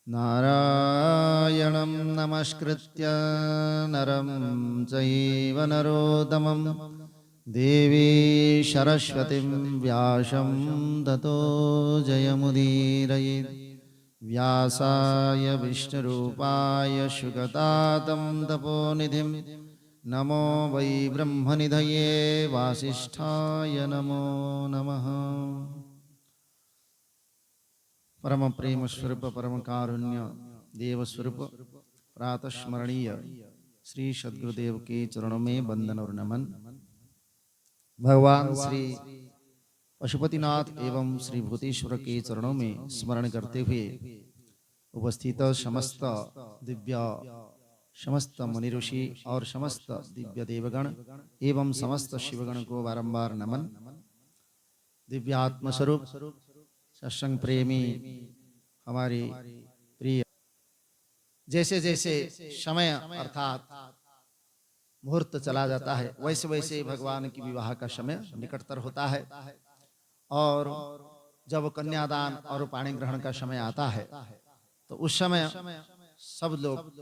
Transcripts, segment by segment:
नारायणं नमस्कृत्य नरं चैव नरोत्तमं देवी सरस्वतीं व्यासं ततो जयमुदीरयेत्। व्यासाय विष्णुरूपाय सुगतातं तपोनिधिं नमो वै ब्रह्मनिधये वासिष्ठाय नमो नमः। परम प्रेम स्वरूप परम कारुण्य देव स्वरूप प्रातः स्मरणीय श्री सद्गुरुदेव के चरणों में वंदन और नमन। भगवान श्री पशुपतिनाथ एवं श्री भूतेश्वर के चरणों में स्मरण करते हुए उपस्थित समस्त दिव्य समस्त मुनि ऋषि और समस्त दिव्य देवगण एवं समस्त शिवगण को बारंबार नमन। दिव्य आत्मस्वरूप सत्संग प्रेमी हमारी प्रिय, जैसे जैसे समय अर्थात मुहूर्त चला जाता है वैसे वैसे भगवान की विवाह का समय निकटतर होता है और जब कन्यादान और पाणी ग्रहण का समय आता है तो उस समय सब लोग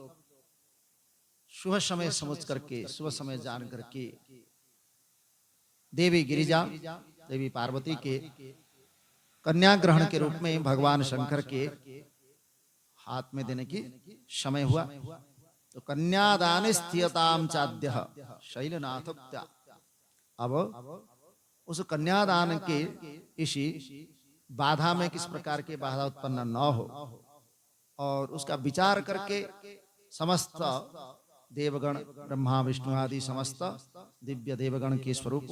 शुभ समय समझ करके शुभ समय जान करके देवी गिरिजा देवी पार्वती के कन्या ग्रहण के रूप में भगवान शंकर के हाथ में देने की समय हुआ। तो कन्यादान स्थियताम चाद्य शैलनाथोक्त्या। अब उस कन्यादान के इसी बाधा में किस प्रकार के बाधा उत्पन्न न हो और उसका विचार करके समस्त देवगण ब्रह्मा विष्णु आदि समस्त दिव्य देवगण के स्वरूप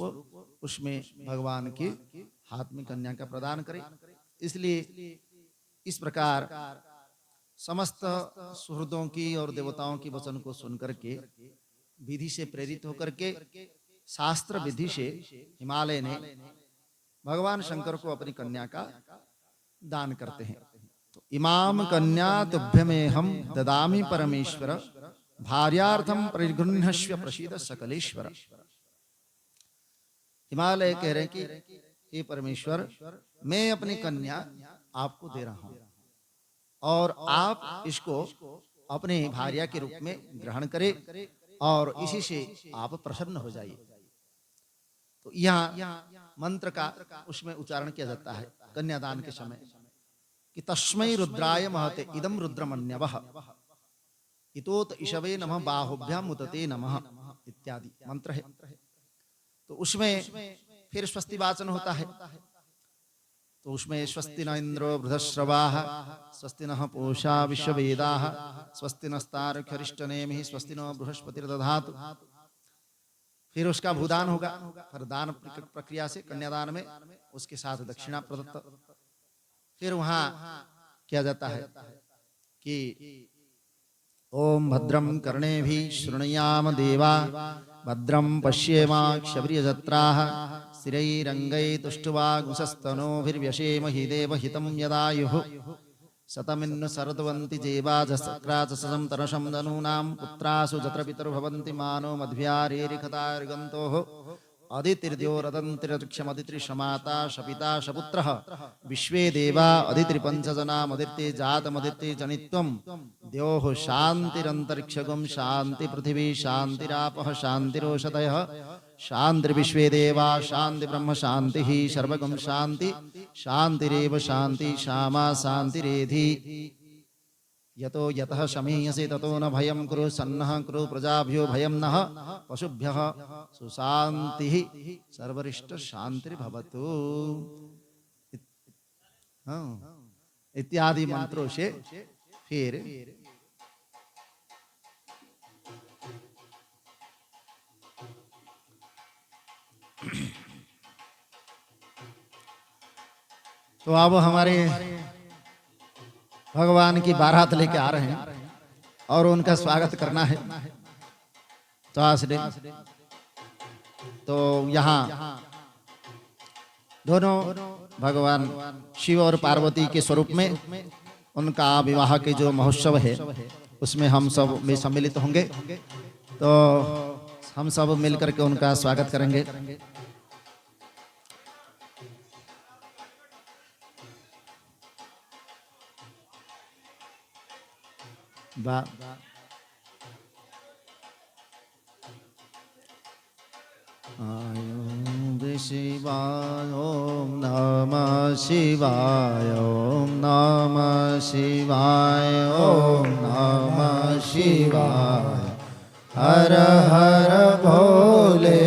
उसमें भगवान के हाथ में कन्या का प्रदान करे। इसलिए इस प्रकार समस्त सुहृदों की और देवताओं की वचन को सुनकर के विधि से प्रेरित होकर के शास्त्र विधि से हिमालय ने भगवान शंकर को अपनी कन्या का दान करते हैं। तो इमाम कन्या तुभ्यमे हम ददामि परमेश्वर भार्यार्थम परिगृह्णस्व प्रसीद सकलेश्वर। हिमालय कह रहे हैं कि हे परमेश्वर, मैं अपनी कन्या आपको दे रहा हूं और आप इसको अपने भार्या के रूप में ग्रहण करें और इसी से आप प्रसन्न हो जाइए। तो यहाँ मंत्र का उसमें उच्चारण किया जाता है कन्यादान के समय कि तस्मै रुद्राय महते इदम रुद्रमन्यवः इतोत इषवे नमः बाहुभ्याम उतते नमः इत्यादि मंत्र है। तो उसमें फिर स्वस्ति वाचन होता है। तो उसमें स्वस्ति न इंद्रो बृहस्रवाः स्वस्ति नः पूषा विश्ववेदाः स्वस्ति नस्तार्क्ष्यरिष्टनेमिः स्वस्ति नो बृहस्पतिर्दधातु। फिर उसका भूदान होगा। फिर दान प्रक्रिया से कन्यादान में उसके साथ दक्षिणा प्रदत्त। फिर वहां किया जाता है कि ओम भद्रं कर्णेभिः शृणुयाम देवा भद्रं पश्येमाक्षभिर्यजत्राः स्थिरैरङ्गैस्तुष्टुवागुंसस्तनूभिर्व्यसेमहि देवहितं यदायुः शतमिन्नु शरद्वन्ति जेवाजसक्राचसं तनशं धनूनां पुत्रासु जत्र पितर्भवन्ति मानो मध्व्यारेरिखतार्गन्तोः अदितिर्द्योरदन्तिरक्षमदितिर्षमाता शपिता शपुत्रः विश्वे देवा अदितिर्पञ्चजनामदिति जातमदिति जनित्वं द्योः शान्तिरन्तरिक्षगं शान्ति पृथिवी शान्तिरापः शान्तिरोषधयः शान्तिर्विश्वे देवा शान्ति ब्रह्म शान्तिः सर्वगं शान्ति शान्तिरेव शान्ति श्यामा शान्तिरेधि। यतो यतः शमीयसे ततो न भयं कुरु सन्नः कुरु प्रजाभ्यो भयं नः पशुभ्यः सुशान्तिः सर्वरिष्ट शान्तिर्भवतु इत्यादि मंत्रों से फिर तो अब हमारे भगवान की बारात लेके आ रहे हैं और उनका स्वागत करना है। तो आसरे तो यहाँ दोनों भगवान शिव और पार्वती के स्वरूप में उनका विवाह के जो महोत्सव है उसमें हम सब में सम्मिलित होंगे। तो हम सब मिलकर के उनका स्वागत करेंगे। बा ओम शिवाय ओम नमः शिवाय ओम नमः शिवाय ओम नमः शिवाय हर हर भोले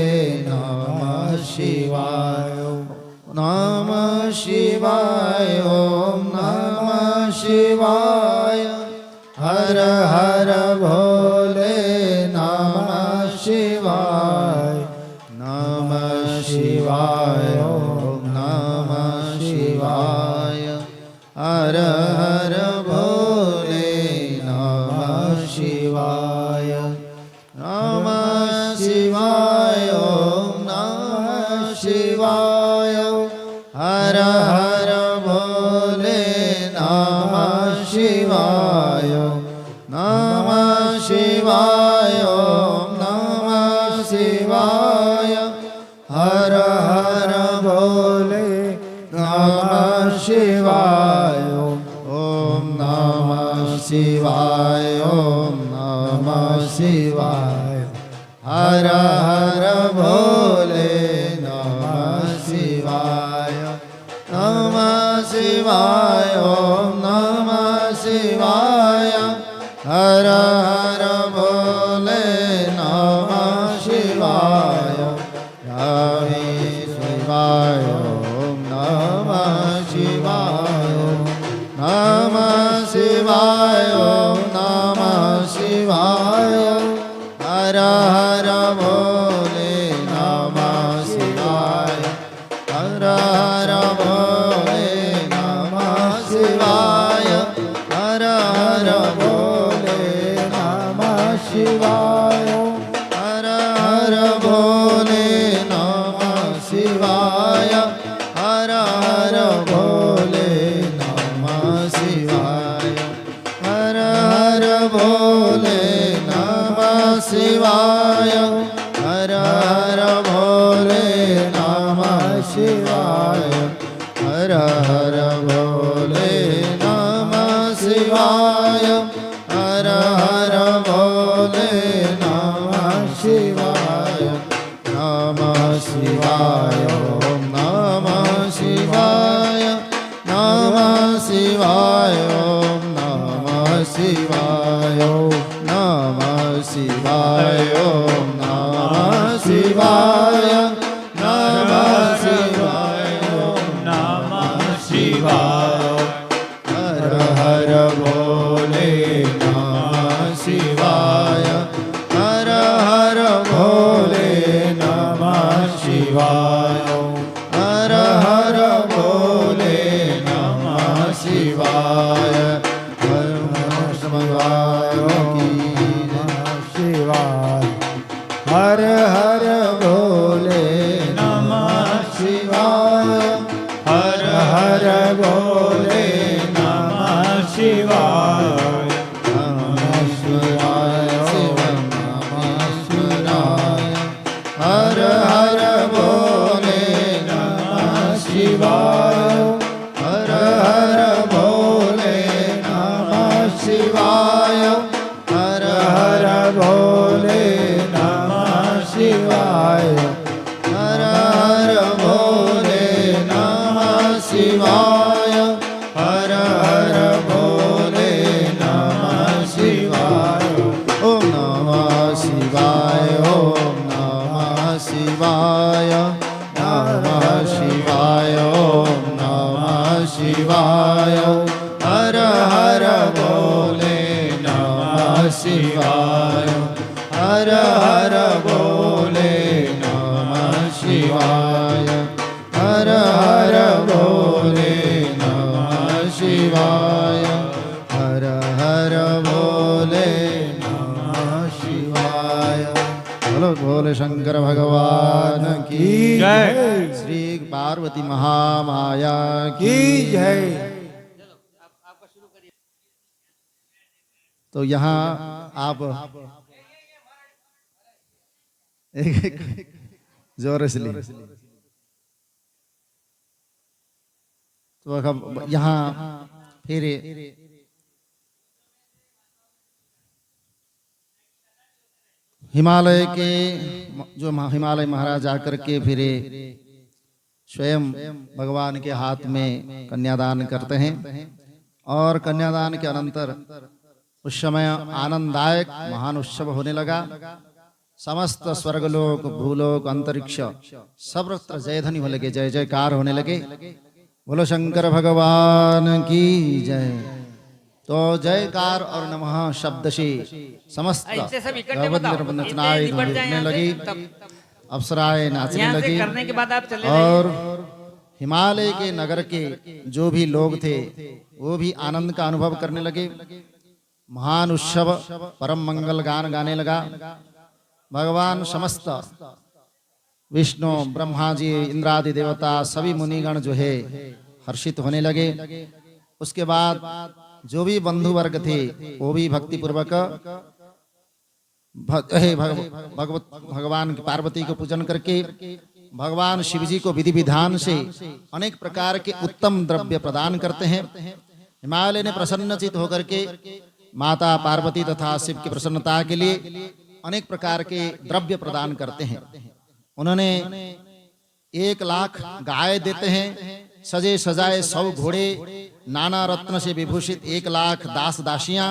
नमः शिवाय नमः शिवाय ओम नमः शिवाय हर हर भोले नमः शिवाय नमः शिवाय ओम नमः शिवाय हर हर भोले नमः शिवाय नमः शिवाय ओम नमः शिवाय हर हर भोले नमः शिवाय नमः शिवाय ओम नमः शिवाय हर हर भोले नमः शिवाय ओम नमः शिवाय ओम नमः शिवाय हर हर भोले नमः शिवाय नमः शिवाय ओम नमः शिवाय हर हर भोले नमः शिवाय शिवाय ओम नमः शिवाय नमः शिवाय ओम नमः शिवाय हर हर भोले नमः शिवाय हर हर भोले नमः शिवाय हर हर भोले नमः शिवाय हर हर भोले नमः शिवाय हर हर भोले नमः शिवाय हर हर भोले नमः शिवाय हर हर भोले नमः शिवाय हर हर भोले नमः शिवाय हर हर भोले नमः शिवाय नमः शिवाय ओम नमः शिवाय नमः शिवाय ओम नमः शिवाय नमः शिवाय ओम नमः शिवाय नमः शिवाय ओम नमः शिवाय हर हर भोले नमः शिवाय हर हर भोले नमः शिवाय हर हर भोले नमः शिवाय हर नमः शिवाय शिवाय हर हर भोले नमः शिवाय हर हर भोले नमः शिवाय नमः शिवाय शिवं नमः शिवाय हर हर भोले नमः शिवाय हर हर भोले नमः शिवाय हर हर भोले नमः शिवाय हर हर भोले नमः शिवाय हर हर भोले नमः शिवाय ओम नमः शिवाय ओम नमः शिवाय नमः शिवाय ओम नमः शिवाय हर हर भोले नमः शिवाय हर हर भोले नमः शिवाय हर हर भोले नमः शिवाय हर हर भोले नमः शिवाय बोलो भोले शंकर भगवान की जय श्री पार्वती महामाया की जय। तो यहाँ आप जोर से ली तो यहाँ फिर हिमालय के जो हिमालय महाराज आकर के फिरे स्वयं भगवान के हाथ में कन्यादान करते हैं और कन्यादान के अनंतर उस समय आनंददायक महान उत्सव होने लगा। समस्त स्वर्गलोक भूलोक अंतरिक्ष सर्वत्र जयध्वनि होने लगे, जय जयकार होने लगे। बोलो शंकर भगवान की जय। तो जयकार और नमः शब्द से समस्त निर्वचनाएं गूंजने लगी, अप्सराएं नाचने लगी करने के बाद आप चले और हिमालय के नगर के जो भी लोग थे वो भी आनंद का अनुभव करने लगे। महान उत्सव परम मंगल गान गाने लगा। भगवान समस्त विष्णु ब्रह्मा जी इंद्रादि देवता सभी मुनिगण जो है हर्षित होने लगे। उसके बाद जो भी बंधु वर्ग थे वो भी भक्ति पूर्वक भगवान की पार्वती को पूजन करके भगवान शिव जी को विधि विधान से अनेक प्रकार के उत्तम द्रव्य प्रदान करते हैं। हिमालय ने प्रसन्नचित होकर के माता पार्वती तथा शिव की प्रसन्नता के लिए अनेक प्रकार के द्रव्य प्रदान करते हैं। उन्होंने 1 लाख गाय देते हैं, सजे सजाए 100 घोड़े, नाना रत्न से विभूषित 1 लाख दास दासियां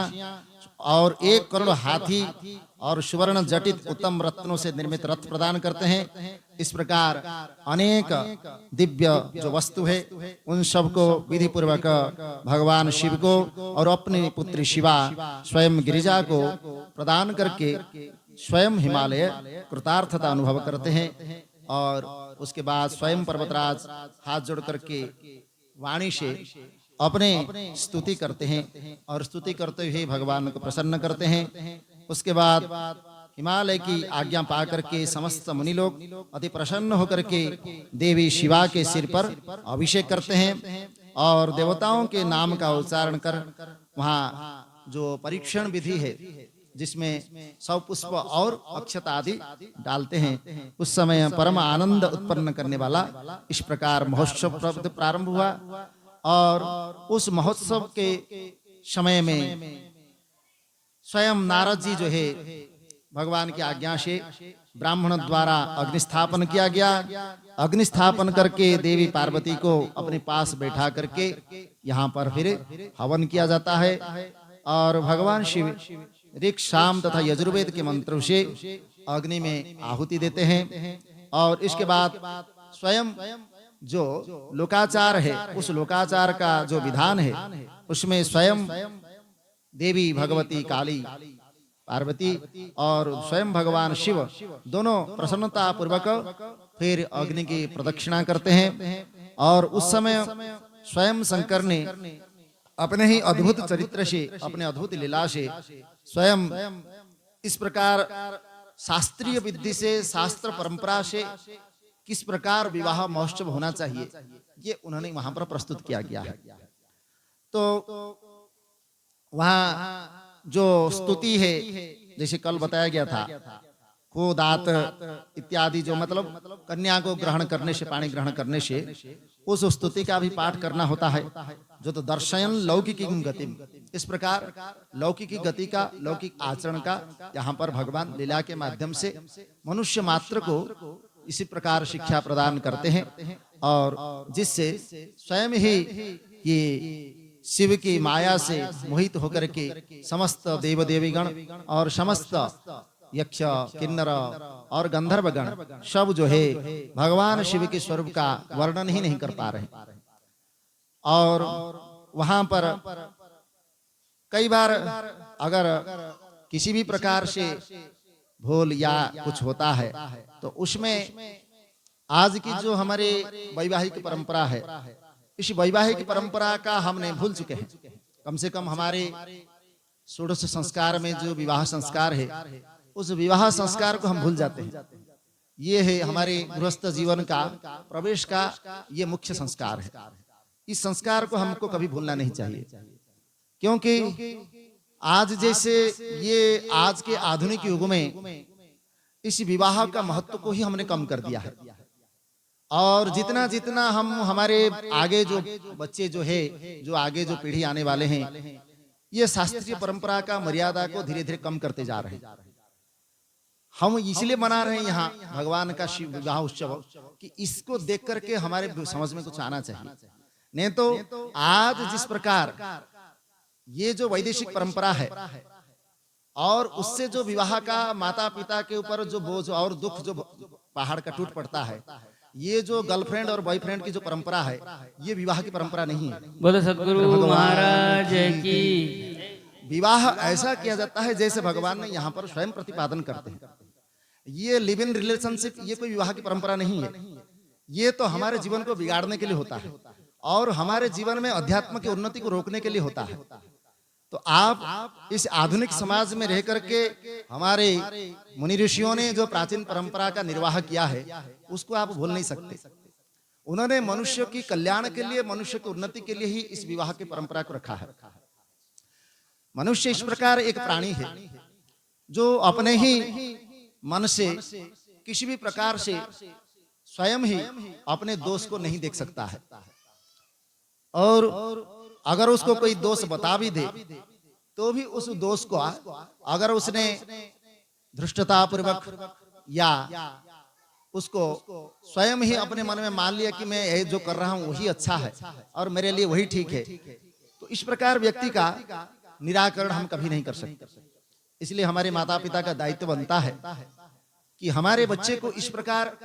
और 1 करोड़ हाथी और सुवर्ण जटित उत्तम रत्नों से निर्मित रथ प्रदान करते हैं। इस प्रकार अनेक दिव्य जो वस्तु है उन सब को विधि पूर्वक भगवान शिव को और अपनी पुत्री शिवा स्वयं गिरिजा को प्रदान करके स्वयं हिमालय कृतार्थता अनुभव करते हैं। और उसके बाद स्वयं पर्वतराज हाथ जोड़ करके वाणी से अपने स्तुति करते हैं और स्तुति करते हुए भगवान को प्रसन्न करते हैं। उसके बाद हिमालय की आज्ञा पा करके समस्त मुनि लोग अति प्रसन्न होकर के देवी शिवा के सिर पर अभिषेक करते हैं और देवताओं के नाम का उच्चारण कर वहाँ जो परीक्षण विधि है जिसमें 100 पुष्प और अक्षत आदि डालते हैं, उस समय परम आनंद उत्पन्न करने वाला इस प्रकार महोत्सव प्रारंभ हुआ। और उस महोत्सव के समय में स्वयं नारद जी जो है भगवान की आज्ञा से ब्राह्मण द्वारा अग्निस्थापन किया गया। अग्निस्थापन करके देवी पार्वती को अपने पास बैठा करके यहाँ पर फिर हवन किया जाता है और भगवान शिव ऋक् शाम तथा यजुर्वेद के मंत्रों से अग्नि में आहुति देते हैं। और इसके बाद स्वयं जो लोकाचार है उस लोकाचार का जो विधान है उसमें स्वयं देवी भगवती काली पार्वती और स्वयं भगवान शिव दोनों प्रसन्नता पूर्वक फिर अग्नि की प्रदक्षिणा करते हैं। और उस समय स्वयं शंकर ने अपने ही अद्भुत चरित्र से अपने अद्भुत लीला से स्वयं इस प्रकार शास्त्रीय विधि से शास्त्र परंपरा से किस प्रकार विवाह महोत्सव होना चाहिए ये उन्होंने वहां पर प्रस्तुत किया गया है। तो वहाँ जो स्तुति है जैसे कल बताया गया था को दात इत्यादि जो मतलब कन्या को ग्रहण करने से पानी ग्रहण करने से उस स्तुति का भी पाठ करना होता है जो तो दर्शयन लौकिकी गति। इस प्रकार लौकिकी गति का लौकिक आचरण का यहाँ पर भगवान लीला के माध्यम से मनुष्य मात्र को इसी प्रकार शिक्षा प्रदान करते हैं और जिससे स्वयं ही ये शिव की माया से मोहित होकर के समस्त देव देवीगण और समस्त यक्ष किन्नर और गंधर्वगण सब जो है भगवान शिव के स्वरूप का वर्णन ही नहीं कर पा रहे। और वहां पर कई बार अगर किसी भी प्रकार से भूल या कुछ होता है तो उसमें आज की जो हमारे वैवाहिक परंपरा है इस वैवाहिक परंपरा का हमने भूल चुके हैं। कम से कम हमारे षोडश संस्कार में जो विवाह संस्कार है उस विवाह संस्कार को हम भूल जाते हैं। ये है हमारे गृहस्थ जीवन का प्रवेश का ये मुख्य संस्कार है। इस संस्कार को हमको कभी भूलना नहीं चाहिए क्योंकि आज जैसे ये आज के आधुनिक युग में इस विवाह का महत्व को ही हमने कम कर दिया है। और जितना जितना हम हमारे आगे जो बच्चे जो है जो आगे जो पीढ़ी आने वाले हैं ये शास्त्रीय परंपरा का मर्यादा को धीरे धीरे कम करते जा रहे हैं। हम इसलिए मना रहे हैं यहाँ भगवान का शिव विवाह उत्सव कि इसको देख करके हमारे समझ में कुछ आना चाहिए। नहीं तो आज जिस प्रकार ये जो वैदेशिक परंपरा है और उससे जो विवाह का माता पिता के ऊपर जो बोझ और दुख जो पहाड़ का टूट पड़ता है, ये जो गर्लफ्रेंड और बॉयफ्रेंड की जो परंपरा है, ये विवाह की परंपरा नहीं है। बोलो सद्गुरु महाराज की। विवाह ऐसा किया जाता है जैसे भगवान ने यहाँ पर स्वयं प्रतिपादन करते हैं। ये लिव इन रिलेशनशिप, ये कोई विवाह की परंपरा नहीं है। ये तो हमारे जीवन को बिगाड़ने के लिए होता है और हमारे जीवन में अध्यात्म की उन्नति को रोकने के लिए होता है। तो आप इस आधुनिक समाज में रह करके हमारे मुनि ऋषियों ने जो प्राचीन परंपरा का निर्वाह किया है उसको आप भूल नहीं सकते। उन्होंने मनुष्य की कल्याण के लिए, मनुष्य की उन्नति के लिए ही इस विवाह की परंपरा को रखा है। मनुष्य इस प्रकार एक प्राणी है जो अपने ही मन से किसी भी प्रकार से स्वयं ही अपने दोष को नहीं देख सकता है, और अगर उसको कोई दोष बता भी दे तो भी उस दोष को अगर उसने धृष्टता पूर्वक या उसको स्वयं ही अपने मन में मान लिया कि मैं ये जो कर रहा हूं वही अच्छा है और मेरे लिए वही ठीक है, तो इस प्रकार व्यक्ति का निराकरण हम कभी नहीं कर सकते। इसलिए हमारे माता पिता का दायित्व बनता है कि हमारे बच्चे को इस प्रकार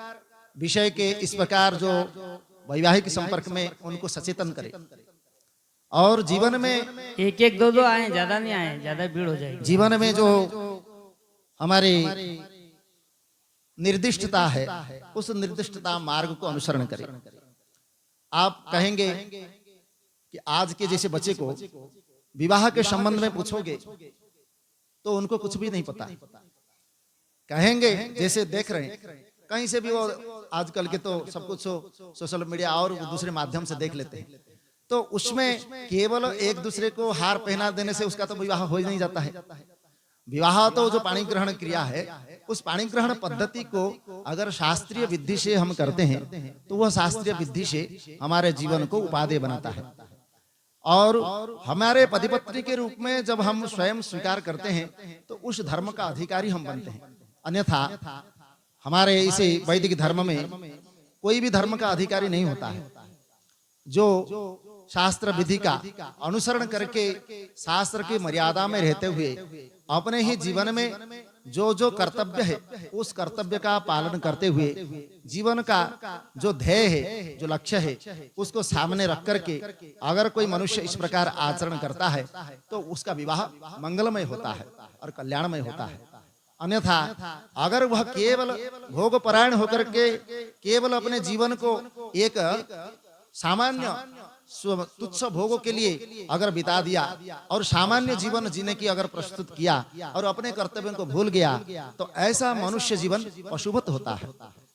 विषय के, इस प्रकार जो वैवाहिक संपर्क में उनको सचेतन करे और जीवन में एक एक दो दो आए, ज्यादा नहीं आए, ज्यादा भीड़ हो जाएगी। जीवन में जो हमारे निर्दिष्टता है उस निर्दिष्टता मार्ग को अनुसरण करें। आप कहेंगे कि आज के जैसे बच्चे को विवाह के संबंध में पूछोगे तो उनको कुछ भी नहीं पता। कहेंगे जैसे देख रहे हैं कहीं से भी, वो आजकल के तो सब कुछ सोशल मीडिया और दूसरे माध्यम से देख लेते हैं, तो उसमें केवल एक दूसरे को हार पहना देने से उसका तो विवाह हो ही नहीं जाता है। विवाह तो जो पाणी ग्रहण क्रिया है, उस पाणी ग्रहण पद्धति को अगर शास्त्रीय विधि से हम करते हैं तो वह शास्त्रीय विधि से हमारे जीवन को उपादेय बनाता है। और हमारे पति पत्नी के रूप में जब हम स्वयं स्वीकार करते हैं तो उस धर्म का अधिकारी हम बनते हैं। अन्यथा हमारे इसे वैदिक धर्म में कोई भी धर्म का अधिकारी नहीं होता है। जो शास्त्र विधि का अनुसरण करके शास्त्र की मर्यादा में रहते हुए अपने ही जीवन में जो जो कर्तव्य है उस कर्तव्य का पालन करते हुए जीवन का जो ध्येय है, जो लक्ष्य है, उसको सामने रख करके अगर कोई मनुष्य इस प्रकार आचरण करता है तो उसका विवाह मंगलमय होता है और कल्याणमय होता है। अन्यथा अगर वह केवल भोगपरायण होकर के केवल अपने जीवन को एक सामान्य तुच्छ भोगों के लिए अगर बिता दिया और सामान्य जीवन जीने की अगर प्रस्तुत किया और अपने कर्तव्यों को भूल गया तो ऐसा मनुष्य जीवन पशुवत होता है।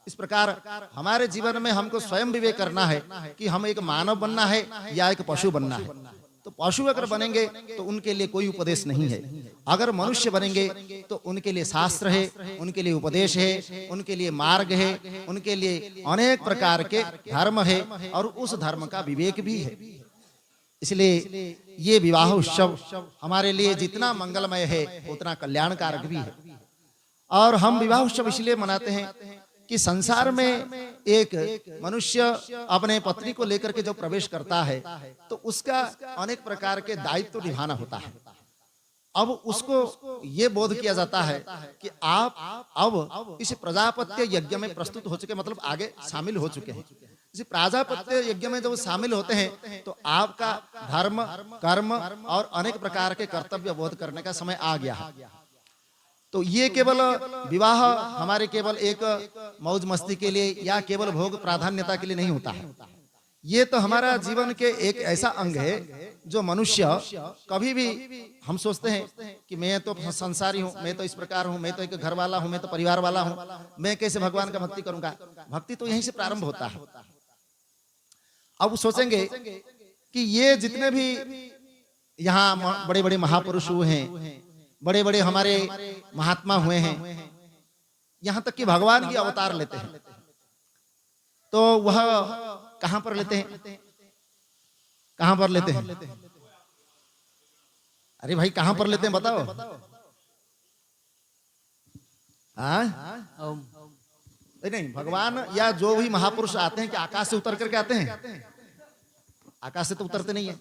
इस प्रकार हमारे जीवन में हमको स्वयं विवेक करना है कि हम एक मानव बनना है या एक पशु बनना है। तो पशु अगर बनेंगे तो उनके लिए कोई उपदेश नहीं है, अगर मनुष्य बनेंगे तो उनके लिए शास्त्र है, उनके लिए उपदेश है, उनके लिए मार्ग है, उनके लिए अनेक प्रकार के धर्म है और उस धर्म का विवेक भी है। इसलिए ये विवाह उत्सव हमारे लिए जितना मंगलमय है उतना कल्याणकारक भी है। और हम विवाह उत्सव इसलिए मनाते हैं कि संसार में एक मनुष्य अपने पत्नी को लेकर के जो प्रवेश करता है तो उसका अनेक प्रकार के दायित्व निभाना होता है। अब उसको ये बोध किया जाता है कि आप अब इस प्रजापत्य यज्ञ में प्रस्तुत हो चुके, मतलब आगे शामिल हो चुके हैं। इस प्रजापत्य यज्ञ में जब शामिल होते हैं तो आपका धर्म, कर्म और अनेक प्रकार के कर्तव्य बोध करने का समय आ गया है। तो ये केवल विवाह हमारे केवल एक मौज मस्ती के लिए या केवल भोग प्राधान्यता के लिए नहीं होता है। ये तो हमारा जीवन के एक ऐसा अंग है जो मनुष्य कभी भी हम सोचते हैं कि मैं तो संसारी हूँ, मैं तो इस प्रकार हूँ, मैं तो एक घर वाला हूँ, मैं तो परिवार वाला हूँ, मैं कैसे भगवान का भक्ति करूंगा। भक्ति तो यहीं से प्रारंभ होता है। अब सोचेंगे कि ये जितने भी यहाँ बड़े बड़े महापुरुष हुए हैं, बड़े बड़े हमारे महात्मा हुए हैं, यहां तक कि भगवान की अवतार लेते हैं, तो वह कहां पर लेते हैं? कहां पर लेते हैं? अरे भाई कहां पर लेते हैं बताओ। हाँ ओम। नहीं, भगवान या जो भी महापुरुष आते हैं कि आकाश से उतर करके आते हैं? आकाश से तो उतरते नहीं है।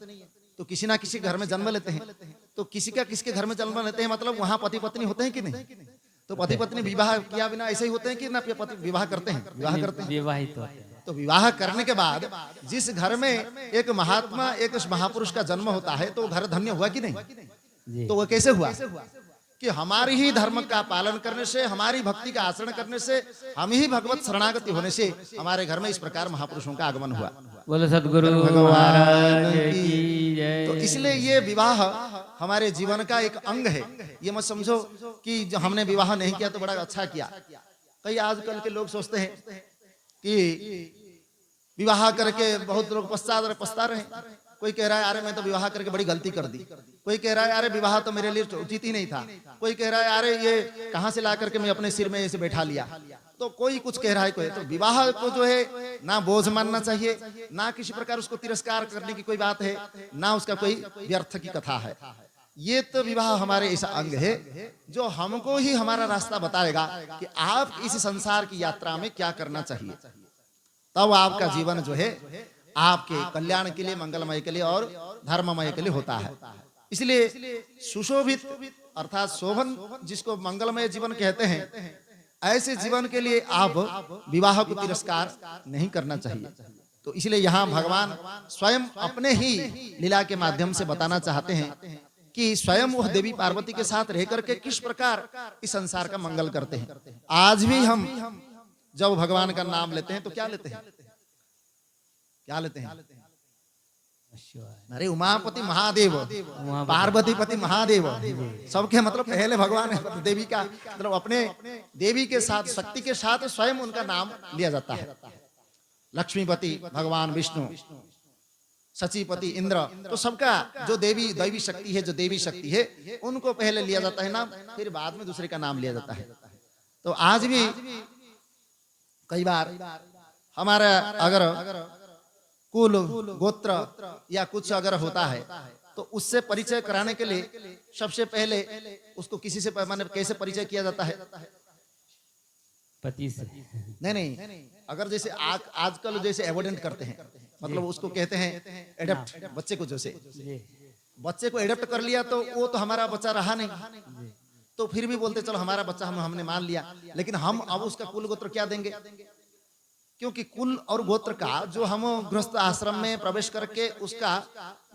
तो किसी ना किसी घर में जन्म लेते हैं। तो किसी का किसके घर में जन्म लेते हैं, मतलब वहां पति पत्नी होते हैं कि नहीं? तो पति पत्नी विवाह किया बिना ऐसे ही होते हैं कि ना पति विवाह करते हैं? विवाह करते हैं। विवाहित होते हैं। तो विवाह करने के बाद जिस घर में एक महात्मा, एक महापुरुष का जन्म होता है, तो घर धन्य हुआ कि नहीं? जी। तो वो कैसे हुआ? कि हमारी ही धर्म का पालन करने से, हमारी भक्ति का आचरण करने से, हम ही भगवत शरणागति होने से हमारे घर में इस प्रकार महापुरुषों का आगमन हुआ। बोलो सदगुरु महाराज की जय। तो इसलिए ये विवाह हमारे जीवन का एक अंग है। ये मत समझो कि जो हमने विवाह नहीं किया तो बड़ा अच्छा किया। कई आजकल के लोग सोचते हैं कि विवाह करके बहुत लोग पछता रहे। कोई कह रहा है अरे मैं तो विवाह करके बड़ी गलती कर दी। कोई कह रहा है अरे विवाह तो मेरे लिए उचित ही नहीं था। कोई कह रहा है अरे ये कहां से ला करके मैं अपने सिर में ऐसे बैठा लिया। तो कोई कुछ कह रहा है, कोई। तो विवाह को जो है ना बोझ मानना चाहिए, ना किसी प्रकार उसको तिरस्कार करने की कोई बात है, ना उसका कोई व्यर्थ की कथा है। ये तो विवाह हमारे ऐसा अंग है जो हमको ही हमारा रास्ता बताएगा कि आप इस संसार की यात्रा में क्या करना चाहिए। तब आपका जीवन जो है आपके कल्याण के लिए, मंगलमय के लिए और धर्ममय के लिए होता है। इसलिए सुशोभित अर्थात शोभन जिसको मंगलमय जीवन कहते हैं, ऐसे जीवन के लिए आप विवाह को तिरस्कार नहीं करना चाहिए। तो इसलिए यहाँ भगवान स्वयं अपने ही लीला के माध्यम से बताना चाहते हैं कि स्वयं वह देवी पार्वती के साथ रह करके किस प्रकार इस संसार का मंगल करते हैं। आज भी हम जब भगवान का नाम लेते हैं तो क्या लेते हैं? क्या लेते हैं? अरे उमापति महादेव, पार्वतीपति महादेव, सबके मतलब पहले भगवान है। देवी का मतलब अपने देवी के साथ, शक्ति के साथ स्वयं उनका नाम लिया जाता है। लक्ष्मीपति भगवान विष्णु, सचीपति इंद्र, तो सबका जो देवी दैवी शक्ति है, जो देवी शक्ति है, उनको पहले लिया जाता है नाम, फिर बाद में दूसरे का नाम लिया जाता है। तो आज भी कई बार हमारा अगर कुल गोत्र या कुछ अगर होता है तो उससे परिचय कराने के लिए सबसे पहले उसको किसी से माने कैसे परिचय किया जाता है? पति से। नहीं, अगर जैसे आजकल जैसे एवोडेंट करते हैं, मतलब उसको कहते हैं एडप्ट, बच्चे को जैसे बच्चे को एडप्ट कर लिया तो वो तो हमारा बच्चा रहा नहीं, तो फिर भी बोलते चलो हमारा बच्चा हमने मान लिया, लेकिन हम अब उसका कुल गोत्र क्या देंगे? क्योंकि कुल और गोत्र का जो हम गृहस्थ आश्रम में प्रवेश करके उसका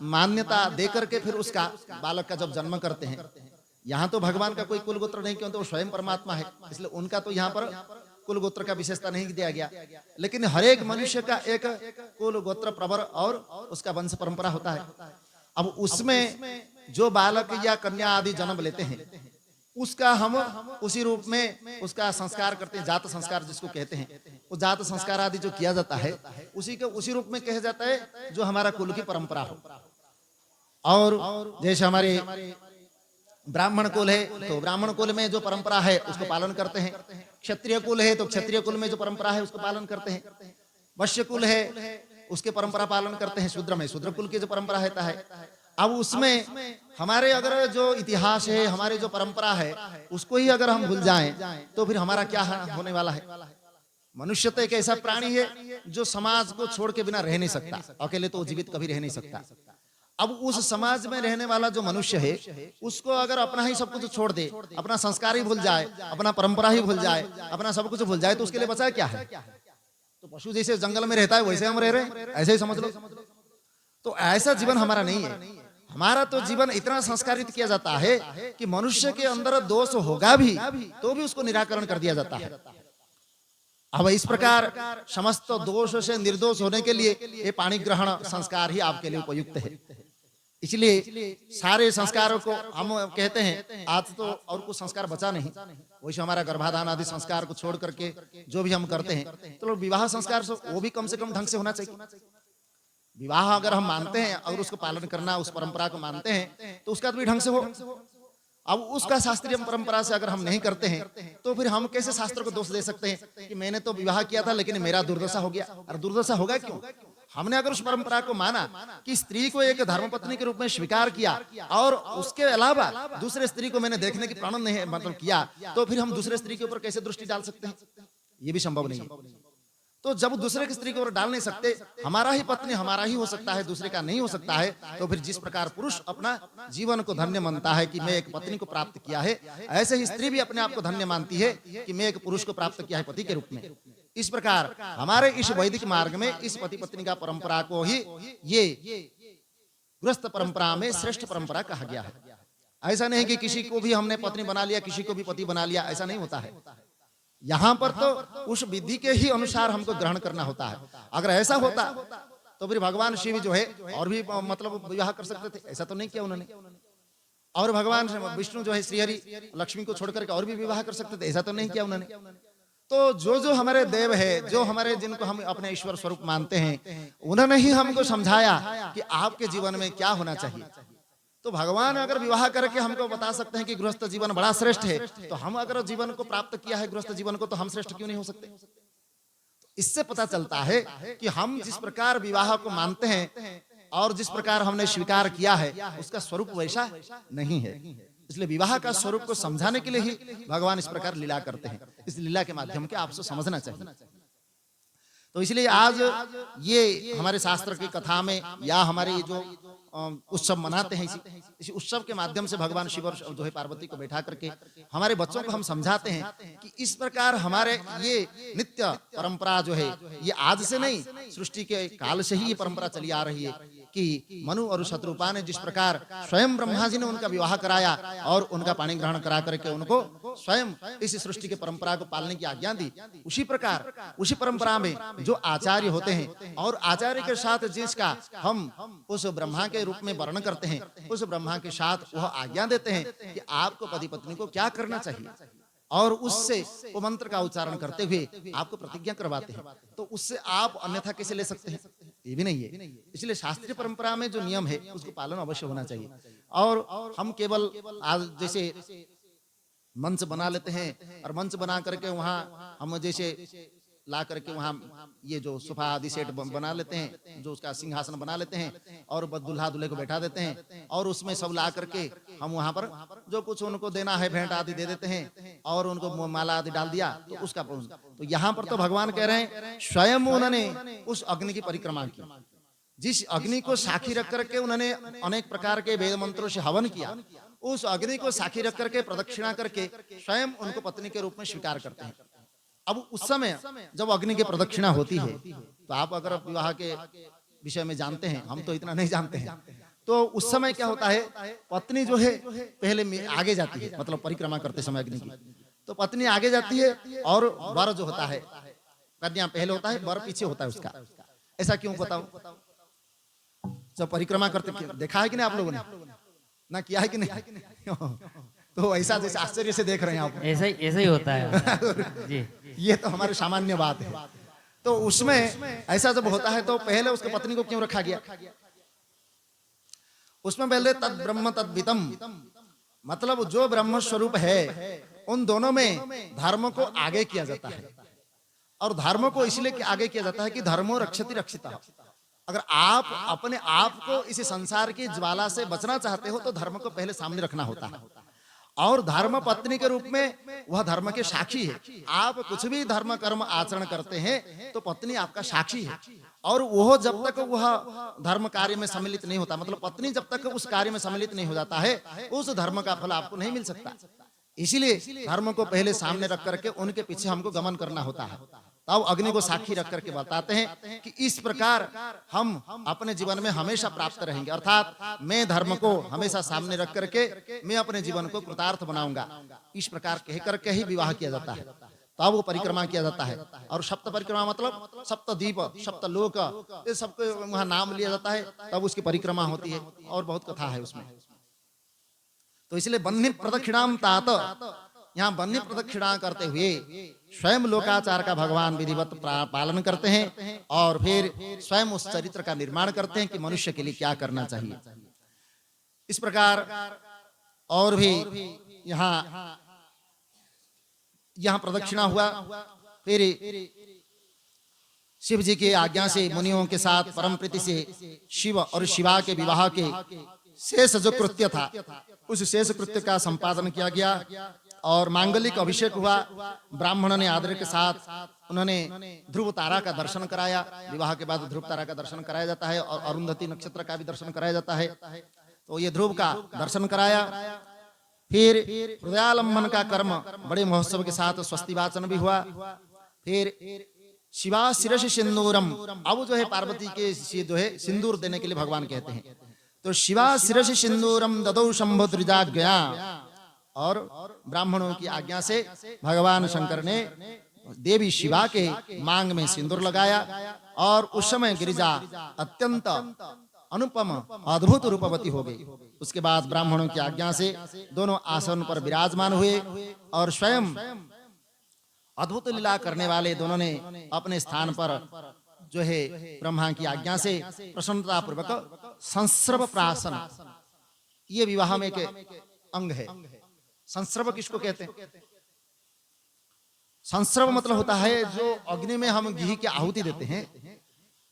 मान्यता दे करके फिर उसका बालक का जब जन्म करते हैं, यहाँ तो भगवान का कोई कुल गोत्र नहीं, क्योंकि वो स्वयं परमात्मा है, इसलिए उनका तो यहाँ पर कुल गोत्र का विशेषता नहीं दिया गया। लेकिन हर एक मनुष्य का एक कुल गोत्र प्रवर और उसका वंश परंपरा होता है। अब उसमें जो बालक या कन्या आदि जन्म लेते हैं उसका हम उसी रूप में उसका संस्कार करते हैं, जात संस्कार जिसको कहते हैं। वो जात संस्कार आदि जो किया जाता है उसी रूप में कहा जाता है जो हमारा कुल की परंपरा हो। और जैसे हमारे ब्राह्मण कुल है तो ब्राह्मण कुल में जो परंपरा है उसको पालन करते हैं। क्षत्रिय कुल है तो क्षत्रिय कुल में जो परंपरा है उसको पालन करते हैं। वैश्य कुल है उसके परंपरा पालन करते हैं। शूद्र में शूद्र कुल की जो परंपरा रहता है। अब उसमें हमारे अगर जो इतिहास है, हमारी जो परंपरा है, उसको ही अगर हम भूल जाएं तो फिर हमारा क्या होने वाला है? मनुष्य तो एक ऐसा प्राणी है जो समाज को छोड़ के बिना रह नहीं सकता, अकेले तो जीवित कभी रह नहीं सकता। अब उस समाज में रहने वाला जो मनुष्य है उसको अगर अपना ही सब कुछ छोड़ दे, अपना संस्कार ही भूल जाए, अपना परंपरा ही भूल जाए, अपना सब कुछ भूल जाए, तो उसके लिए बचा क्या है? तो पशु जैसे जंगल में रहता है वैसे हम रह रहे हैं, ऐसे ही समझ लो। तो ऐसा जीवन हमारा नहीं है। हमारा तो जीवन इतना संस्कारित किया जाता है कि मनुष्य के अंदर दोष होगा भी तो भी उसको निराकरण कर दिया जाता है। अब इस प्रकार समस्त दोष से निर्दोष होने के लिए ये पाणी ग्रहण संस्कार ही आपके लिए उपयुक्त है। इसलिए सारे संस्कारों को हम कहते हैं, आज तो और कुछ संस्कार बचा नहीं, वैसे हमारा गर्भाधान आदि संस्कार को छोड़ करके जो भी हम करते हैं, तो विवाह संस्कार वो भी कम से कम ढंग से होना चाहिए। विवाह अगर हम मानते हैं और उसको पालन करना, उस परंपरा को मानते हैं, तो उसका भी ढंग से हो। अब उसका शास्त्रीय परंपरा से अगर हम नहीं करते हैं तो फिर हम कैसे शास्त्र को दोष दे सकते हैं कि मैंने तो विवाह किया था लेकिन मेरा दुर्दशा हो गया? और दुर्दशा होगा क्यों? हमने अगर उस परंपरा को माना कि स्त्री को एक धर्मपत्नी के रूप में स्वीकार किया और उसके अलावा दूसरे स्त्री को मैंने देखने की प्रण नहीं मतलब किया, तो फिर हम दूसरे स्त्री के ऊपर कैसे दृष्टि डाल सकते हैं? ये भी संभव नहीं है। तो जब दूसरे की स्त्री को डाल नहीं सकते, हमारा ही पत्नी हमारा ही हो सकता है, दूसरे का नहीं हो सकता है, तो फिर जिस प्रकार पुरुष अपना जीवन को धन्य मानता है कि मैं एक पत्नी को प्राप्त किया है, ऐसे ही स्त्री भी अपने आप को धन्य मानती है कि मैं एक पुरुष को प्राप्त किया है पति के रूप में। इस प्रकार हमारे इस वैदिक मार्ग में इस पति पत्नी का परंपरा को ही ये गृहस्थ परंपरा में श्रेष्ठ परंपरा कहा गया है। ऐसा नहीं कि किसी को भी हमने पत्नी बना लिया, किसी को भी पति बना लिया, ऐसा नहीं होता है। यहाँ पर तो उस विधि के ही अनुसार हमको ग्रहण करना होता है। अगर ऐसा होता तो फिर भगवान शिव जो है और भी मतलब विवाह कर सकते थे, ऐसा तो नहीं किया उन्होंने। और भगवान विष्णु जो है श्रीहरि लक्ष्मी को छोड़ करके और भी विवाह कर सकते थे, ऐसा तो नहीं किया उन्होंने। तो जो हमारे देव है, जो हमारे जिनको हम अपने ईश्वर स्वरूप मानते हैं, उन्होंने ही हमको समझाया कि आपके जीवन में क्या होना चाहिए। तो भगवान अगर विवाह करके हमको बता सकते हैं कि गृहस्थ जीवन बड़ा श्रेष्ठ है, तो हम अगर जीवन को प्राप्त किया है गृहस्थ जीवन को, तो हम श्रेष्ठ क्यों नहीं हो सकते? इससे पता चलता है कि हम जिस प्रकार विवाह को मानते हैं और जिस प्रकार हमने स्वीकार किया है, उसका स्वरूप वैसा नहीं है। इसलिए विवाह का स्वरूप को समझाने के लिए ही भगवान इस प्रकार लीला करते हैं। इस लीला के माध्यम के आपसे समझना चाहिए। तो इसलिए आज ये हमारे शास्त्र की कथा में या हमारे ये जो उत्सव मनाते हैं, इसी उत्सव के माध्यम से भगवान शिव और जो है पार्वती को बैठा करके हमारे बच्चों को हम समझाते हैं कि इस प्रकार हमारे ये नित्य परंपरा जो है, ये आज से नहीं, सृष्टि के काल से ही ये परंपरा चली आ रही है कि मनु और शत्रुपा ने जिस प्रकार स्वयं ब्रह्मा जी ने उनका विवाह कराया और उनका पाणी ग्रहण करा करके उनको स्वयं इस सृष्टि के परंपरा को पालने की आज्ञा दी, उसी प्रकार उसी परंपरा में जो आचार्य होते हैं और आचार्य के साथ जिसका हम उस ब्रह्मा के रूप में वर्णन करते हैं, उस ब्रह्मा के साथ वह आज्ञा देते हैं कि आपको पति पत्नी को क्या करना चाहिए, और उससे वो मंत्र का उच्चारण करते हुए आपको प्रतिज्ञा करवाते हैं। तो उससे आप अन्यथा कैसे ले सकते हैं? ये भी नहीं है। इसलिए शास्त्रीय परंपरा में जो नियम है उसको पालन अवश्य होना चाहिए। और हम केवल आज जैसे मंच बना लेते हैं और मंच बना करके वहां हम जैसे ला करके वहां ये जो सोफा आदि सेट बना लेते हैं, जो उसका सिंहासन बना लेते हैं और दुल्हा दुल्हे को बैठा देते हैं और उसमें सब ला करके हम वहां पर जो कुछ उनको देना है भेंट आदि दे देते हैं और उनको माला आदि डाल दिया, तो उसका तो यहाँ पर तो भगवान कह रहे हैं स्वयं उन्होंने उस अग्नि की परिक्रमा की, जिस अग्नि को साक्षी रख करके उन्होंने अनेक प्रकार के वेद मंत्रों से हवन किया, उस अग्नि को साक्षी रख करके प्रदक्षिणा करके स्वयं उनको पत्नी के रूप में स्वीकार करते हैं। अब उस समय जब अग्नि की प्रदक्षिणा होती है, तो आप अगर विवाह के विषय में जानते हैं, हम तो इतना नहीं जानते हैं, तो उस समय क्या होता है, पत्नी जो है पहले आगे जाती है, मतलब परिक्रमा करते समय अग्नि की, तो पत्नी आगे जाती है और वर जो होता है, कन्या पहले होता है, वर पीछे होता है उसका। ऐसा क्यों बताओ? जब परिक्रमा करते देखा है कि नहीं आप लोगों ने? ना किया है कि नहीं? तो ऐसा जैसे आश्चर्य से देख रहे हैं आप, ऐसा ही होता है जी। ये तो हमारी सामान्य बात है। तो उसमें ऐसा जब होता है तो पहले उसके पत्नी को क्यों रखा गया? उसमें पहले तद ब्रह्म तद वितम, मतलब जो ब्रह्म स्वरूप है उन दोनों में धर्म को आगे किया जाता है। और धर्म को इसलिए आगे किया जाता है कि धर्मो रक्षति रक्षिता। अगर आप अपने आप को इस संसार की ज्वाला से बचना चाहते हो तो धर्म को पहले सामने रखना होता है। और धर्म पत्नी के रूप में वह धर्म के साक्षी है। आप कुछ भी धर्म कर्म आचरण करते हैं तो पत्नी आपका साक्षी है, और वह जब तक वह धर्म कार्य में सम्मिलित नहीं होता, मतलब पत्नी जब तक उस कार्य में सम्मिलित नहीं हो जाता है, उस धर्म का फल आपको नहीं मिल सकता। इसीलिए धर्म को पहले सामने रख करके उनके पीछे हमको गमन करना होता है। तब अग्नि को साक्षी रख करके बताते हैं कि इस प्रकार हम अपने जीवन में हमेशा प्राप्त रहेंगे, अर्थात मैं धर्म को हमेशा सामने रख करके मैं अपने जीवन को कृतार्थ बनाऊंगा। इस प्रकार कह करके ही विवाह किया जाता है, तब वो परिक्रमा किया जाता है। और सप्त परिक्रमा मतलब सप्त दीप सप्त लोक, ये सबको वहां नाम लिया जाता है, तब उसकी परिक्रमा होती है और बहुत कथा है उसमें। तो इसलिए बन्नी प्रदक्षिणाम तात, यहाँ बन्नी प्रदक्षिणा करते हुए स्वयं लोकाचार का भगवान विधिवत पालन करते हैं और फिर स्वयं उस चरित्र का निर्माण करते हैं कि मनुष्य के लिए क्या करना चाहिए। इस प्रकार और भी यहाँ प्रदक्षिणा हुआ, फिर शिव जी की आज्ञा से मुनियों के साथ परम प्रीति से शिव और शिवा के विवाह के शेष जो कृत्य था उस शेष कृत्य का संपादन किया गया और मांगलिक अभिषेक हुआ। ब्राह्मणों ने आदर के साथ उन्होंने ध्रुव तारा का दर्शन कराया। विवाह के बाद ध्रुव तारा का दर्शन कराया जाता है और अरुंधति नक्षत्र का भी दर्शन कराया जाता है। तो ये ध्रुव का दर्शन कराया। फिर हृदयालंबन का कर्म बड़े महोत्सव के साथ स्वस्ति वाचन भी हुआ। फिर शिवा शिरसि सिंदूरम, अब जो है पार्वती के जो है सिंदूर देने के लिए भगवान कहते हैं। तो शिवा शिरसि सिंदूरम ददौ शंभु त्रिजाज्ञया, और ब्राह्मणों की आज्ञा से भगवान शंकर ने देवी शिवा के मांग में सिंदूर लगाया और उस समय गिरिजा अत्यंत अनुपम अद्भुत रूपवती हो गई। उसके बाद ब्राह्मणों की आज्ञा से दोनों आसन पर विराजमान हुए और स्वयं अद्भुत लीला करने वाले दोनों ने अपने स्थान पर जो है ब्रह्मा की आज्ञा से प्रसन्नता पूर्वक संस्रव प्राशन, ये विवाह में एक अंग है। संस्रव किसको कहते हैं? संस्रव मतलब होता है जो अग्नि में हम घी की आहुति देते हैं,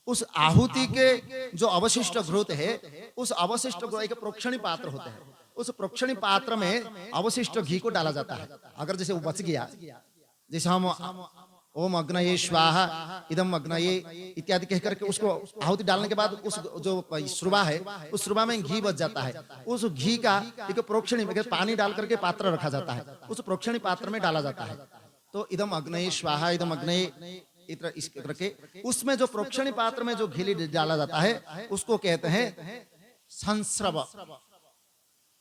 उस आहुति के जो अवशिष्ट घृत है, उस अवशिष्ट एक प्रोक्षणी पात्र होता है, उस प्रोक्षणी पात्र में अवशिष्ट घी को डाला जाता है। अगर जैसे वो बच गया, जैसे हम ओम अग्नये स्वाहा इदम अग्नये इत्यादि कह करके उसको आहुति डालने के बाद उस जो श्रुवा है उस श्रुवा में घी बच जाता है। उस घी का एक प्रोक्षणी में पानी डाल करके पात्र रखा जाता है, उस प्रोक्षणी पात्र में डाला जाता है। तो इदम अग्नये स्वाहा इदम अग्नये इस करके उसमें जो प्रोक्षणी पात्र में जो घी डाला जाता है उसको कहते हैं संस्रव।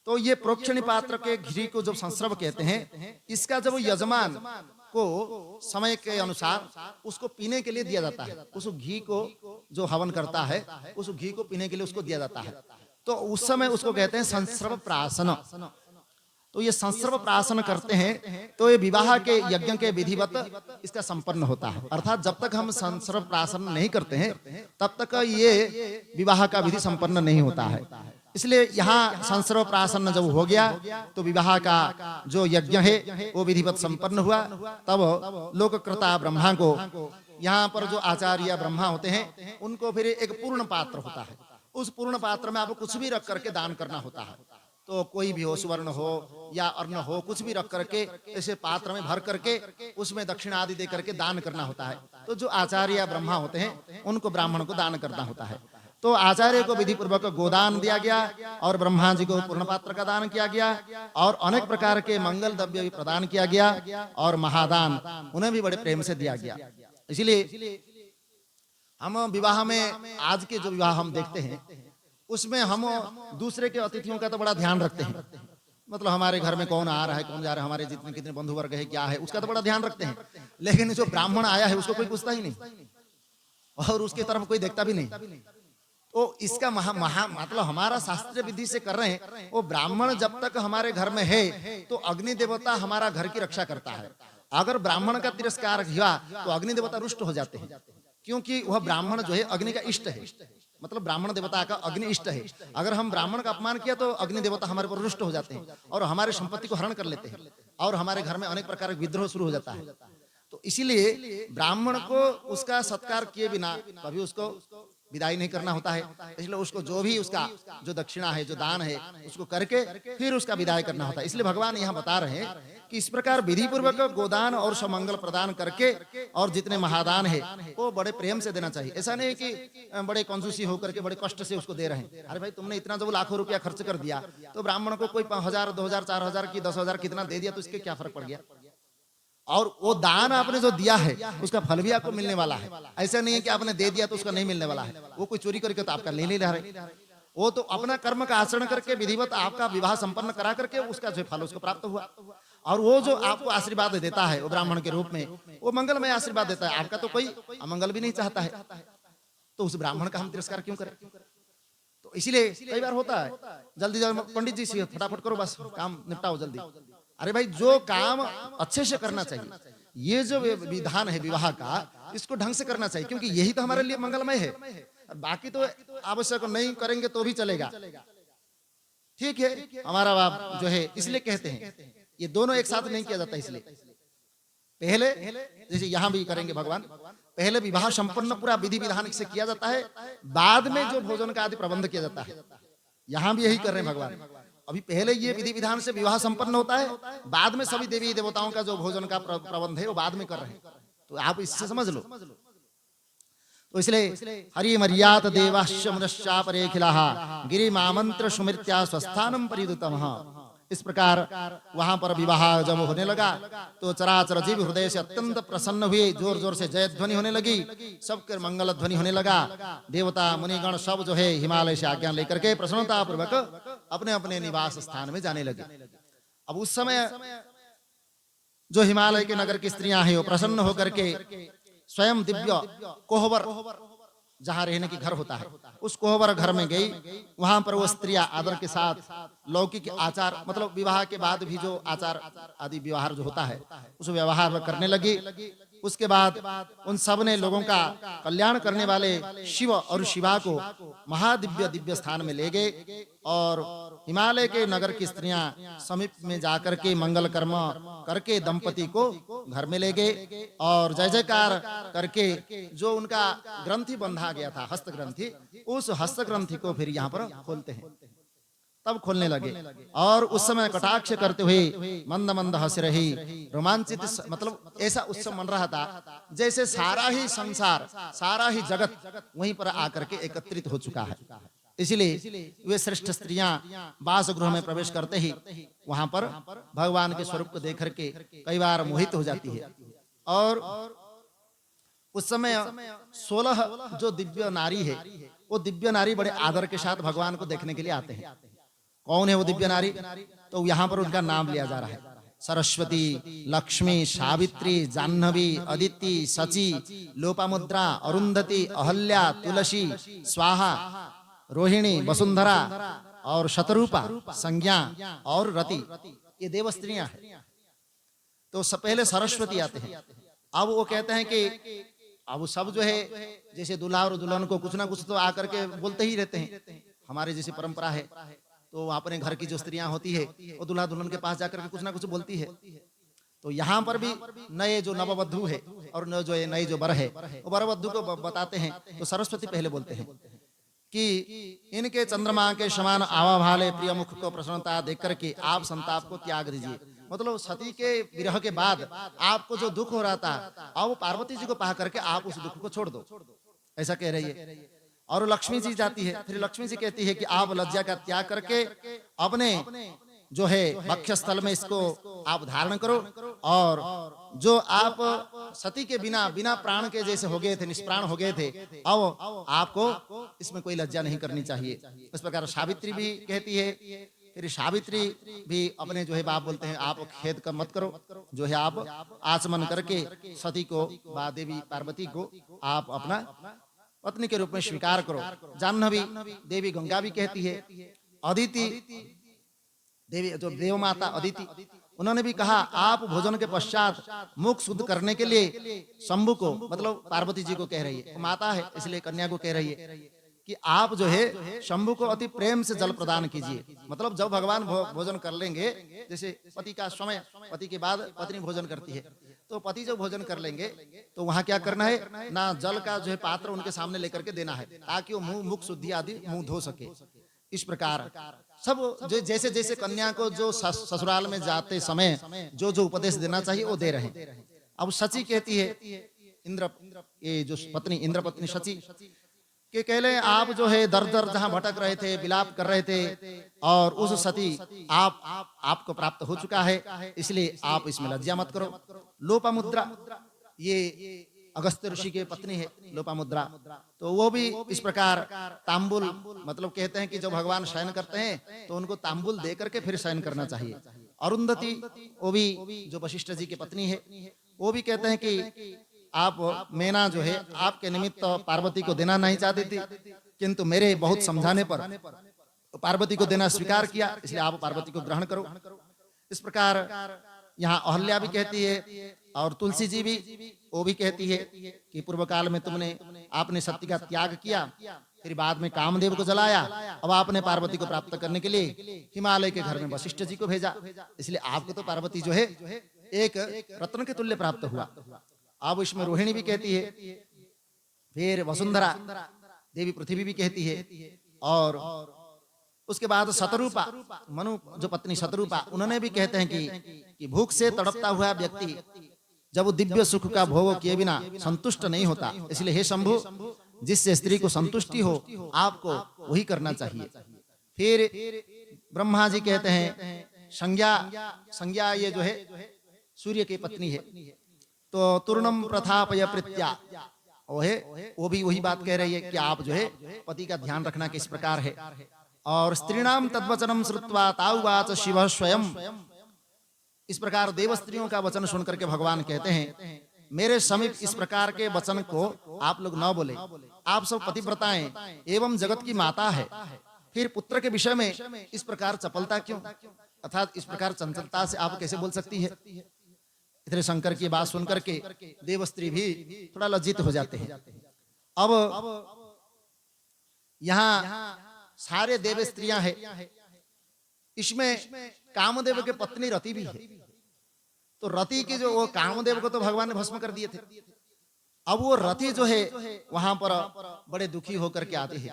तो ये प्रोक्षणी पात्र के घी को जब संस्रव कहते हैं, इसका जब यजमान को समय के अनुसार उसको पीने के लिए दिया जाता है, उस घी को जो हवन करता है उस घी को पीने के लिए उसको दिया जाता है, तो उस समय उसको कहते हैं संस्रव प्राशन। तो ये संस्रव प्राशन करते हैं तो ये विवाह के यज्ञ के विधिवत इसका संपन्न होता है। अर्थात जब तक हम संस्रव प्राशन नहीं करते हैं तब तक ये विवाह का विधि संपन्न नहीं होता है। इसलिए यहाँ संस्रव प्राशन जब हो गया तो विवाह का जो यज्ञ है वो विधिवत संपन्न हुआ। तब लोककृता ब्रह्मा को, यहाँ पर जो आचार्य ब्रह्मा होते हैं उनको फिर एक पूर्ण पात्र होता है, उस पूर्ण पात्र में आपको कुछ भी रख करके दान करना होता है। तो कोई भी हो, सुवर्ण हो या अर्ण हो, कुछ भी रख करके ऐसे पात्र में भर करके उसमें दक्षिणा आदि दे करके दान करना होता है। तो जो आचार्य ब्रह्मा होते हैं उनको ब्राह्मण को दान करना होता है। तो आचार्य को विधि पूर्वक गोदान दिया गया और ब्रह्मा जी को पूर्ण पात्र का दान किया गया और अनेक प्रकार के मंगल द्रव्य भी प्रदान किया गया और महादान उन्हें भी बड़े प्रेम से दिया गया। इसलिए हम विवाह में, आज के जो विवाह हम देखते हैं उसमें हम दूसरे के अतिथियों का तो बड़ा ध्यान रखते हैं, मतलब हमारे घर में कौन आ रहा है कौन जा रहा है, हमारे जितने कितने बंधु वर्ग है क्या है उसका तो बड़ा ध्यान रखते हैं। लेकिन जो ब्राह्मण आया है उसको कोई पूछता ही नहीं और उसकी तरफ कोई देखता भी नहीं। तो इसका मतलब हमारा शास्त्रीय विधि से कर रहे हैं, वो ब्राह्मण जब तक हमारे घर में है तो अग्नि देवता हमारा घर की रक्षा करता है। अगर ब्राह्मण का तिरस्कार हुआ तो अग्नि देवता रुष्ट हो जाते हैं, क्योंकि वह ब्राह्मण जो है अग्नि का इष्ट है, मतलब ब्राह्मण देवता का अग्नि इष्ट है। अगर हम ब्राह्मण का अपमान किया तो अग्नि देवता हमारे पर रुष्ट हो जाते हैं और हमारी संपत्ति को हरण कर लेते हैं और हमारे घर में अनेक प्रकार के विद्रोह शुरू हो जाता है। तो इसीलिए ब्राह्मण को उसका सत्कार किए बिना कभी उसको विदाई नहीं करना होता है। इसलिए उसको जो भी उसका जो दक्षिणा है, जो दान है, उसको करके फिर उसका विदाई करना होता है। इसलिए भगवान यहाँ बता रहे हैं कि इस प्रकार विधि पूर्वक गोदान और समंगल प्रदान करके और जितने महादान है वो बड़े प्रेम से देना चाहिए। ऐसा नहीं कि बड़े कंजूसी होकर के बड़े कष्ट से उसको दे रहे हैं। अरे भाई तुमने इतना जब लाखों रुपया खर्च कर दिया तो ब्राह्मण को कोई 1000, 2000, 4000 की 10,000 कितना दे दिया तो इसके क्या फर्क पड़ गया? और वो दान आपने जो दिया है उसका फल भी आपको मिलने वाला है। ऐसा नहीं है कि आपने दे दिया तो उसका नहीं मिलने वाला है। वो कोई चोरी करके तो आपका ले नहीं रहे, वो तो अपना कर्म का आचरण करके विधिवत आपका विवाह संपन्न करा करके उसका जो फल उसको प्राप्त हुआ। और वो जो आपको आशीर्वाद देता है वो ब्राह्मण के रूप में, वो मंगलमय आशीर्वाद देता है। आपका तो कोई अमंगल भी नहीं चाहता है, तो उस ब्राह्मण का हम तिरस्कार क्यों करें? तो इसीलिए कई बार होता है जल्दी जल्दी पंडित जी से फटाफट करो, बस काम निपटाओ जल्दी। अरे भाई जो काम अच्छे से करना चाहिए, ये जो विधान है विवाह का, इसको ढंग से करना चाहिए, क्योंकि यही तो हमारे लिए मंगलमय है। बाकी तो आवश्यक नहीं करेंगे तो भी चलेगा, ठीक है। हमारा बाप जो है इसलिए कहते हैं ये दोनों एक साथ नहीं किया जाता। इसलिए पहले जैसे यहाँ भी करेंगे भगवान, पहले विवाह संपन्न पूरा विधि विधान से किया जाता है, बाद में जो भोजन का आदि प्रबंध किया जाता है। यहाँ भी यही कर रहे हैं भगवान। अभी पहले ये विधि विधान से विवाह संपन्न होता है, बाद में सभी देवी देवताओं का जो भोजन का प्रबंध है वो बाद में कर रहे हैं। तो आप इससे समझ लो। तो इसलिए हरि मर्यात देवाश्च मुनश्चा परेखिलाः गिरि मामंत्र सुमृत्या स्वस्थानम परिदुतमः। इस प्रकार वहां पर विवाह जब होने लगा तो चराचर जीव हृदय से अत्यंत प्रसन्न हुए, जोर जोर से जय ध्वनि होने लगी, सबके मंगल ध्वनि होने लगा। देवता मुनिगण सब जो है हिमालय से आज्ञा लेकर के प्रसन्नता पूर्वक अपने अपने निवास स्थान में जाने लगे। अब उस समय जो हिमालय के नगर की स्त्रियां हैं वो प्रसन्न होकर के स्वयं दिव्य कोहबर जहां रहने की घर होता है उस कोहबर घर में गई। वहां पर वो स्त्रियां आदर के साथ लौकिक आचार मतलब विवाह के बाद भी जो आचार आदि व्यवहार जो होता है उस व्यवहार करने लगी। उसके बाद उन सब ने लोगों का कल्याण करने वाले शिव और शिवा को महादिव्य दिव्य स्थान में ले गए और हिमालय के नगर की स्त्रियां समीप में जाकर के मंगल कर्म करके दंपति को घर में ले गए और जय जयकार करके जो उनका ग्रंथि बंधा गया था हस्त ग्रंथि, उस हस्त ग्रंथि को फिर यहाँ पर खोलते हैं। तब खोलने लगे और उस समय कटाक्ष करते हुए मंद मंद हंस रही रोमांचित, मतलब ऐसा उत्सव मन रहा था जैसे सारा ही संसार सारा ही जगत वहीं पर आकर के एकत्रित हो चुका है। इसलिए वे श्रेष्ठ स्त्रियां वास गृह में प्रवेश करते ही वहां पर भगवान के स्वरूप को देख करके कई बार मोहित हो जाती है। और उस समय 16 जो दिव्य नारी है वो दिव्य नारी बड़े आदर के साथ भगवान को देखने के लिए आते हैं। कौन है वो दिव्य नारी? तो यहाँ पर उनका नाम लिया जा रहा है। सरस्वती, लक्ष्मी, सावित्री, जाह्नवी, अदिति, सची, लोपामुद्रा, अरुंधति, अहल्या, तुलसी, स्वाहा, रोहिणी, वसुंधरा और शतरूपा, संज्ञा और रति, ये देव स्त्रियां हैं। तो पहले सरस्वती आते हैं। अब वो कहते हैं कि अब सब जो है जैसे दूल्हा और दुल्हन को कुछ ना कुछ तो आकर के बोलते ही रहते हैं, हमारे जैसी परंपरा है। तो अपने घर की जो स्त्रियां होती है वो दूल्हा दुल्हन के पास जाकर के कुछ ना कुछ बोलती है। तो यहाँ पर भी नए जो नववधू है और जो नई जो वर है वो वरवधू को बताते हैं। तो सरस्वती पहले बोलते हैं कि इनके चंद्रमा के समान आवा भाले प्रिय मुख को प्रसन्नता देख करके आप संताप को त्याग दीजिए। मतलब सती के विरह के बाद आपको जो दुख हो रहा था अब पार्वती जी को पा करके आप उस दुख को छोड़ दो, ऐसा कह रही है। और लक्ष्मी जी जाती है, फिर लक्ष्मी जी कहती है कि आप लज्जा का त्याग करके अपने जो है वक्ष स्थल में इसको आप धारण करो और जो आप सती के बिना बिना प्राण के जैसे हो गए थे, निष्प्राण हो गए थे, अब आपको इसमें कोई लज्जा नहीं करनी चाहिए। इस प्रकार सावित्री भी कहती है। फिर सावित्री भी अपने जो है बाप बोलते हैं आप खेद कर मत करो, जो है आप आचमन करके सती को बा देवी पार्वती को आप अपना पत्नी के रूप में स्वीकार करो। जाह्नवी देवी गंगा भी कहती है। अदिति देवी जो देव माता अदिति उन्होंने भी कहा आप भोजन के पश्चात मुख शुद्ध करने के लिए शंभु को मतलब पार्वती जी को कह रही है, माता है इसलिए कन्या को कह रही है कि आप जो है शंभु को अति प्रेम से जल प्रदान कीजिए। मतलब जब भगवान भोजन कर लेंगे, जैसे पति का समय, पति के बाद पत्नी भोजन करती है, तो पति जब भोजन कर लेंगे तो वहां क्या करना है ना, जल का जो है पात्र उनके सामने लेकर के देना है ताकि वो मुंह मुख शुद्धि आदि मुंह धो सके। इस प्रकार सब जो जैसे जैसे कन्या को जो ससुराल में जाते समय जो जो उपदेश देना चाहिए वो दे रहे हैं। अब सची कहती है इंद्र, ये जो पत्नी इंद्र पत्नी सची कि कहले आप जो है दर दर जहां भटक रहे थे, विलाप कर रहे थे और उस सती आपको प्राप्त हो चुका है, इसलिए आप इसमें लज्जा मत करो। लोपामुद्रा ये अगस्त्य ऋषि के पत्नी है लोपामुद्रा, तो वो भी इस प्रकार तांबुल मतलब कहते हैं कि जब भगवान शयन करते हैं तो उनको तांबुल दे करके फिर शयन करना चाहिए। अरुंधति वो भी जो वशिष्ठ जी की पत्नी है, वो भी कहते हैं कि आप मैना जो है आपके निमित्त पार्वती को देना नहीं चाहती थी, किंतु मेरे बहुत समझाने पर पार्वती को देना स्वीकार किया, इसलिए आप पार्वती को ग्रहण करो। इस प्रकार यहाँ अहल्या भी कहती है और तुलसी जी भी वो भी कहती है कि पूर्व काल में तुमने आपने सत्य का त्याग किया, फिर बाद में कामदेव को जलाया, अब आपने पार्वती को प्राप्त करने के लिए हिमालय के घर में वशिष्ठ जी को भेजा, इसलिए आपको तो पार्वती जो है एक रत्न के तुल्य प्राप्त हुआ। अब इसमें रोहिणी भी कहती है फिर वसुंधरा देवी पृथ्वी भी कहती है, और उसके बाद शतरूपा मनु जो पत्नी शतरूपा उन्होंने भी कहते हैं कि भूख से तड़पता हुआ व्यक्ति जब वो दिव्य सुख का भोग किए बिना संतुष्ट नहीं होता, इसलिए हे शंभु जिससे स्त्री को संतुष्टि हो आपको वही करना चाहिए। फिर ब्रह्मा जी कहते हैं संज्ञा ये जो है सूर्य की पत्नी है, तो तूर्णम प्रथापय प्रीत्या वो भी वही बात कह रही है कि आप जो है पति का ध्यान रखना किस प्रकार है। और स्त्रीणाम तद्वचनम श्रुत्वा ताउवाच शिव स्वयं, इस प्रकार देव स्त्रियों का वचन सुन करके भगवान कहते हैं मेरे समीप इस प्रकार के वचन को आप लोग न बोले, आप सब पतिव्रताएं एवं जगत की माता है, फिर पुत्र के विषय में इस प्रकार चपलता क्यों, अर्थात इस प्रकार चंचलता से आप कैसे बोल सकती है। इतने शंकर की बात सुनकर के देव स्त्री भी थोड़ा लज्जित हो जाते हैं। अब यहाँ सारे देव स्त्रियां हैं, इसमें कामदेव के पत्नी रति भी है, तो रति के जो वो कामदेव को तो भगवान ने भस्म कर दिए थे, अब वो रति जो है वहां पर बड़े दुखी होकर के आते हैं।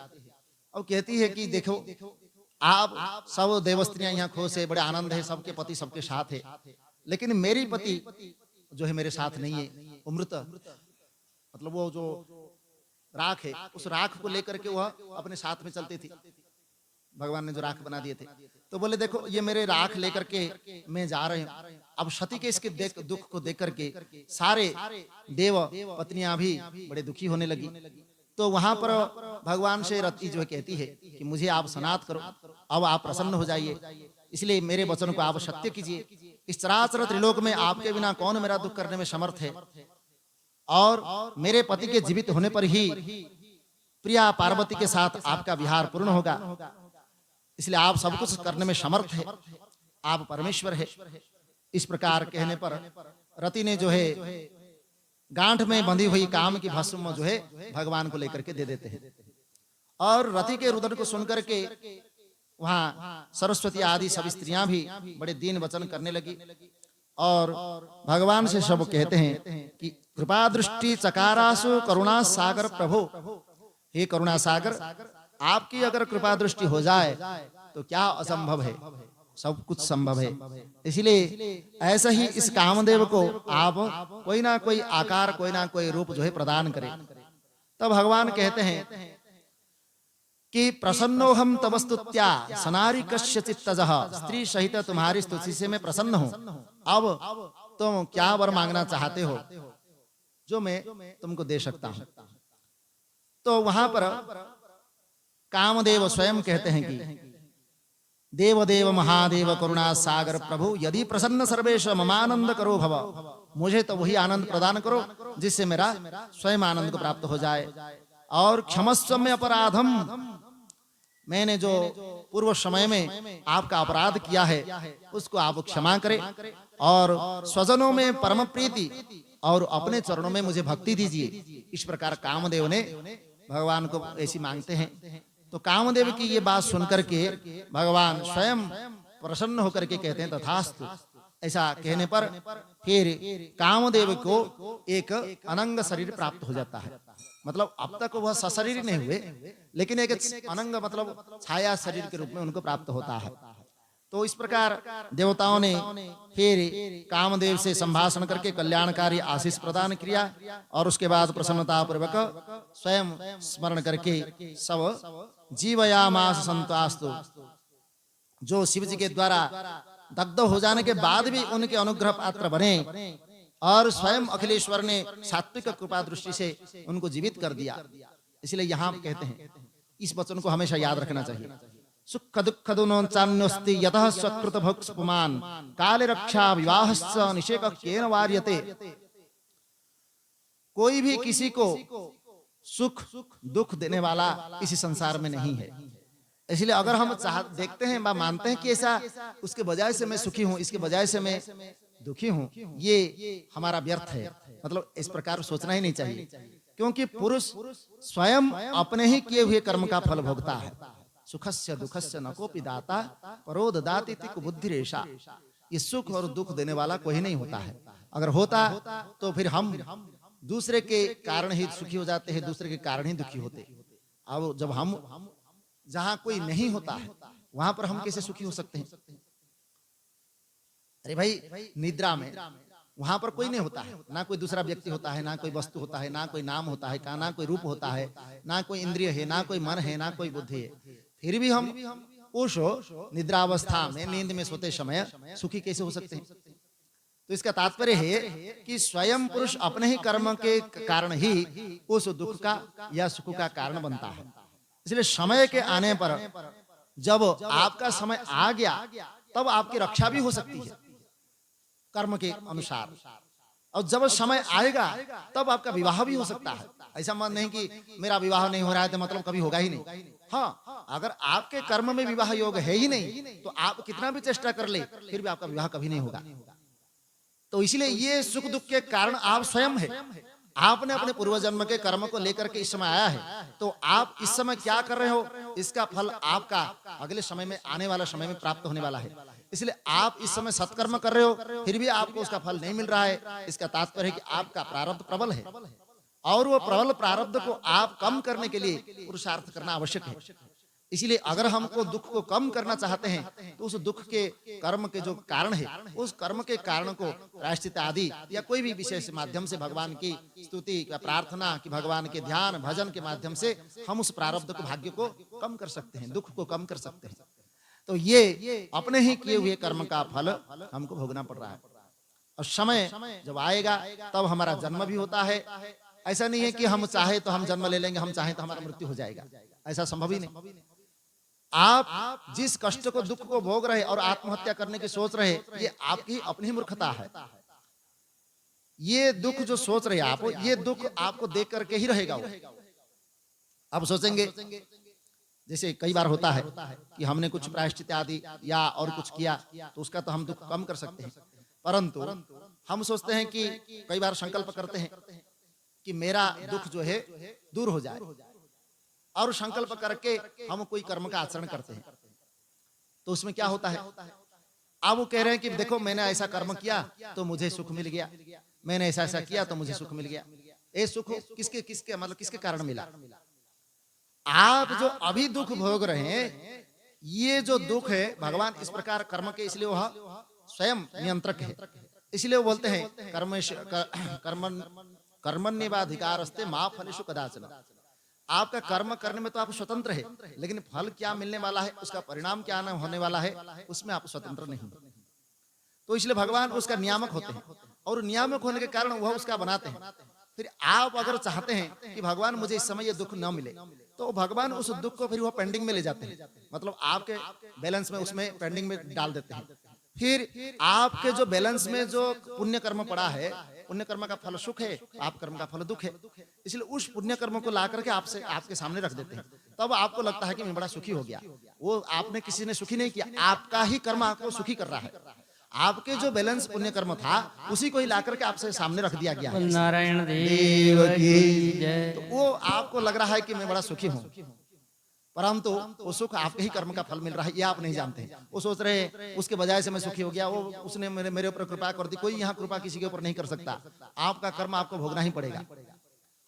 अब कहती है कि देखो आप सब देव स्त्रियां यहाँ खुश है, बड़े आनंद है, सबके पति सबके साथ है, लेकिन मेरी पति जो है मेरे साथ नहीं है, वो मृत मतलब वो जो राख है उस राख को लेकर के वह अपने साथ में चलती थी, भगवान ने जो राख बना दिए थे, तो बोले देखो ये मेरे राख लेकर के मैं जा रहे हूँ। अब सती के इसके दुख को देख करके सारे देव पत्नियां भी बड़े दुखी होने लगी। तो वहां पर भगवान से रति जो है कहती है कि मुझे आप सनात करो, अब आप प्रसन्न हो जाइए, इसलिए मेरे वचन को आप सत्य कीजिए। इस चराचर त्रिलोक में आपके बिना कौन मेरा दुख करने में समर्थ है, और मेरे पति के जीवित होने पर ही प्रिया पार्वती के साथ आपका विहार पूर्ण होगा, इसलिए आप सब कुछ करने में समर्थ है, आप परमेश्वर है। इस प्रकार कहने पर रति ने जो है गांठ में बंधी हुई काम की भस्म जो है भगवान को लेकर के दे देते हैं। और रति के रुदन को सुनकर के वहां सरस्वती आदि सभी स्त्रियां भी बड़े दीन वचन करने लगी, और भगवान से सब कहते हैं कि कृपा दृष्टि चकारासु करुणा सागर प्रभु, हे करुणा सागर आपकी अगर कृपा दृष्टि हो जाए तो क्या असंभव है, सब कुछ संभव है। इसलिए ऐसा ही इस कामदेव को आप कोई ना कोई आकार कोई ना कोई रूप जो है प्रदान करें। तब भगवान कहते हैं कि प्रसन्नोहम तव स्तुत्या सनारी कश्य चित्तजः, स्त्री सहित तुम्हारी स्तुति से मैं प्रसन्न हूं, अब तुम क्या वर मांगना चाहते हो जो मैं तुमको दे सकता हूं। तो वहां पर कामदेव स्वयं कहते हैं कि देव देव महादेव करुणा सागर प्रभु यदि प्रसन्न सर्वेश ममानंद करो भव, मुझे तो वही आनंद प्रदान करो जिससे मेरा स्वयं आनंद को प्राप्त हो जाए। और क्षमस्व में अपराधम, मैंने जो पूर्व समय में आपका अपराध किया है उसको आप क्षमा करें, और स्वजनों में परम प्रीति और अपने चरणों में मुझे भक्ति दीजिए। इस प्रकार कामदेव ने भगवान को ऐसी मांगते हैं। तो कामदेव की ये बात सुनकर के भगवान स्वयं प्रसन्न होकर के कहते हैं तथास्तु। ऐसा कहने पर फिर कामदेव को एक अनंग शरीर प्राप्त हो जाता है, मतलब अब तक वह सशरीर नहीं हुए, लेकिन एक अनंग मतलब छाया शरीर के रूप में उनको प्राप्त होता है। तो इस प्रकार देवताओं ने फिर कामदेव से संभाषण करके कल्याणकारी आशीष प्रदान किया, और उसके बाद प्रसन्नता पूर्वक स्वयं स्मरण करके सब जीवयामास संतास्तु, जो शिव जी के द्वारा दग्ध हो जाने के बाद भी उनके अनुग्रह पात्र बने, और स्वयं अखिलेश्वर ने सात्विक कृपा दृष्टि से उनको जीवित कर दिया। इसलिए यहाँ कहते हैं इस वचन को हमेशा याद रखना चाहिए। सुख दुख दोनोचान्योस्ति यतः स्वकृत भोक्सुपुमान काले रक्षा विवाहश्च निषेक केन वार्यते। कोई भी किसी को सुख दुख देने वाला इस संसार में नहीं है। इसलिए अगर हम देखते हैं मानते हैं कि ऐसा उसके बजाय से मैं सुखी हूं, इसके बजाय से मैं दुखी हूं, ये हमारा व्यर्थ है। मतलब इस प्रकार सोचना ही नहीं चाहिए, क्योंकि पुरुष स्वयं अपने ही किए हुए कर्म का फल भोगता है। सुखस्य दुखस्य न कोपि दाता परो ददाति तिक बुद्धिरेषा। ये सुख और दुख देने वाला कोई नहीं होता है। अगर होता तो फिर हम दूसरे के कारण ही सुखी हो जाते हैं, दूसरे के कारण ही दुखी होते हैं। अब जब हम जहां कोई नहीं होता है वहां पर हम कैसे सुखी हो सकते हैं? अरे भाई, निद्रा में वहां पर कोई नहीं होता है, ना कोई दूसरा व्यक्ति होता है, ना कोई वस्तु होता है, ना कोई नाम होता है, ना कोई रूप होता है, ना कोई इंद्रिय है, ना कोई मन है, ना कोई बुद्धि है। फिर भी हम उस निद्रावस्था में, नींद में सोते समय सुखी कैसे हो सकते हैं? तो इसका तात्पर्य है कि स्वयं पुरुष अपने ही कर्म के कारण ही उस दुख का या सुख का कारण बनता है। इसलिए समय के आने पर जब आपका समय आ गया तब आपकी रक्षा भी हो सकती है कर्म के अनुसार, और जब समय आएगा तब आपका विवाह भी हो सकता है। ऐसा मन नहीं कि मेरा विवाह नहीं हो रहा है तो मतलब कभी होगा ही नहीं। हाँ, अगर आपके कर्म में विवाह योग है ही नहीं तो आप कितना भी चेष्टा कर ले फिर भी आपका विवाह कभी नहीं होगा। तो इसलिए ये सुख दुख के कारण आप स्वयं है। आपने अपने पूर्व जन्म के कर्म को लेकर के इस समय आया है, तो आप इस समय क्या कर रहे हो इसका फल आपका अगले समय में, आने वाला समय में प्राप्त होने वाला है। इसलिए आप इस समय सत्कर्म कर रहे हो फिर भी आपको उसका फल नहीं मिल रहा है, इसका तात्पर्य है कि आपका प्रारब्ध प्रबल है और वो प्रबल प्रारब्ध को आप कम करने के लिए पुरुषार्थ करना आवश्यक है। इसलिए अगर हमको दुख को कम करना चाहते हैं तो उस दुख के कर्म के जो कारण है उस कर्म के कारण को प्रायश्चित आदि या कोई भी विशेष माध्यम से, भगवान की स्तुति या प्रार्थना कि भगवान के ध्यान भजन के माध्यम से हम उस प्रारब्ध को, भाग्य को कम कर सकते हैं, दुख को कम कर सकते हैं। तो ये अपने ही किए हुए कर्म का फल हमको भोगना पड़ रहा है। और समय जब आएगा तब हमारा जन्म भी होता है। ऐसा नहीं है कि हम चाहे तो हम जन्म ले लेंगे, हम चाहे तो हमारा मृत्यु हो जाएगा, ऐसा संभव ही नहीं। आप जिस कष्ट को, दुख को भोग रहे और आत्महत्या करने की सोच रहे, ये आपकी अपनी मूर्खता है। ये दुख जो सोच रहे आप, ये दुख आपको देख करके ही रहेगा। आप सोचेंगे, जैसे कई बार होता है कि हमने कुछ प्रायश्चित आदि या और कुछ किया तो उसका तो हम दुख कम कर सकते हैं, परंतु हम सोचते हैं कि कई बार संकल्प करते हैं कि मेरा दुख जो है दूर हो जाए, और संकल्प करके हम कोई कर्म का आचरण करते हैं। तो उसमें क्या होता है, आप वो कह रहे हैं कि देखो मैंने ऐसा कर्म किया तो मुझे सुख मिल गया, मैंने ऐसा ऐसा किया तो मुझे सुख मिल गया। ये सुख किसके किसके मतलब किसके कारण मिला? आप जो अभी दुख भोग रहे हैं, ये जो दुख है भगवान इस प्रकार कर्म के, इसलिए वह स्वयं नियंत्रक है। इसलिए वो बोलते हैं कर्मण्येवाधिकारस्ते मा फलेषु कदाचन। आपका कर्म करने में तो आप स्वतंत्र है, लेकिन फल क्या मिलने वाला है, उसका परिणाम क्या होने वाला है, उसमें आप स्वतंत्र नहीं। तो इसलिए भगवान उसका नियामक होते हैं, और नियामक होने के कारण वह उसका बनाते हैं। फिर आप अगर चाहते हैं कि भगवान मुझे इस समय ये दुख न मिले, तो भगवान उस दुख को फिर वह पेंडिंग में ले जाते हैं, मतलब आपके बैलेंस में, उसमें पेंडिंग में डाल देते हैं। फिर आपके जो बैलेंस में जो पुण्य कर्म पड़ा है, पुण्य कर्म का फल सुख है, आप कर्म का फल दुख है, इसलिए उस पुण्य कर्म को ला करके आपसे, आपके सामने रख देते हैं। तब आपको लगता है कि मैं बड़ा सुखी हो गया। वो आपने किसी ने सुखी नहीं किया, आपका ही कर्म आपको सुखी कर रहा है। आपके जो बैलेंस पुण्य कर्म था उसी को ही ला करके आपसे सामने रख दिया गया है। नारायण देव की जय। तो वो आपको लग रहा है कि मैं बड़ा सुखी हूँ, परंतु वो सुख आपके ही कर्म का फल मिल रहा है, ये आप नहीं जानते हैं। वो सोच रहे हैं उसके बजाय से मैं सुखी हो गया, वो उसने मेरे ऊपर कृपा कर दी। कोई यहाँ कृपा किसी के ऊपर नहीं कर सकता, आपका कर्म आपको भोगना ही पड़ेगा।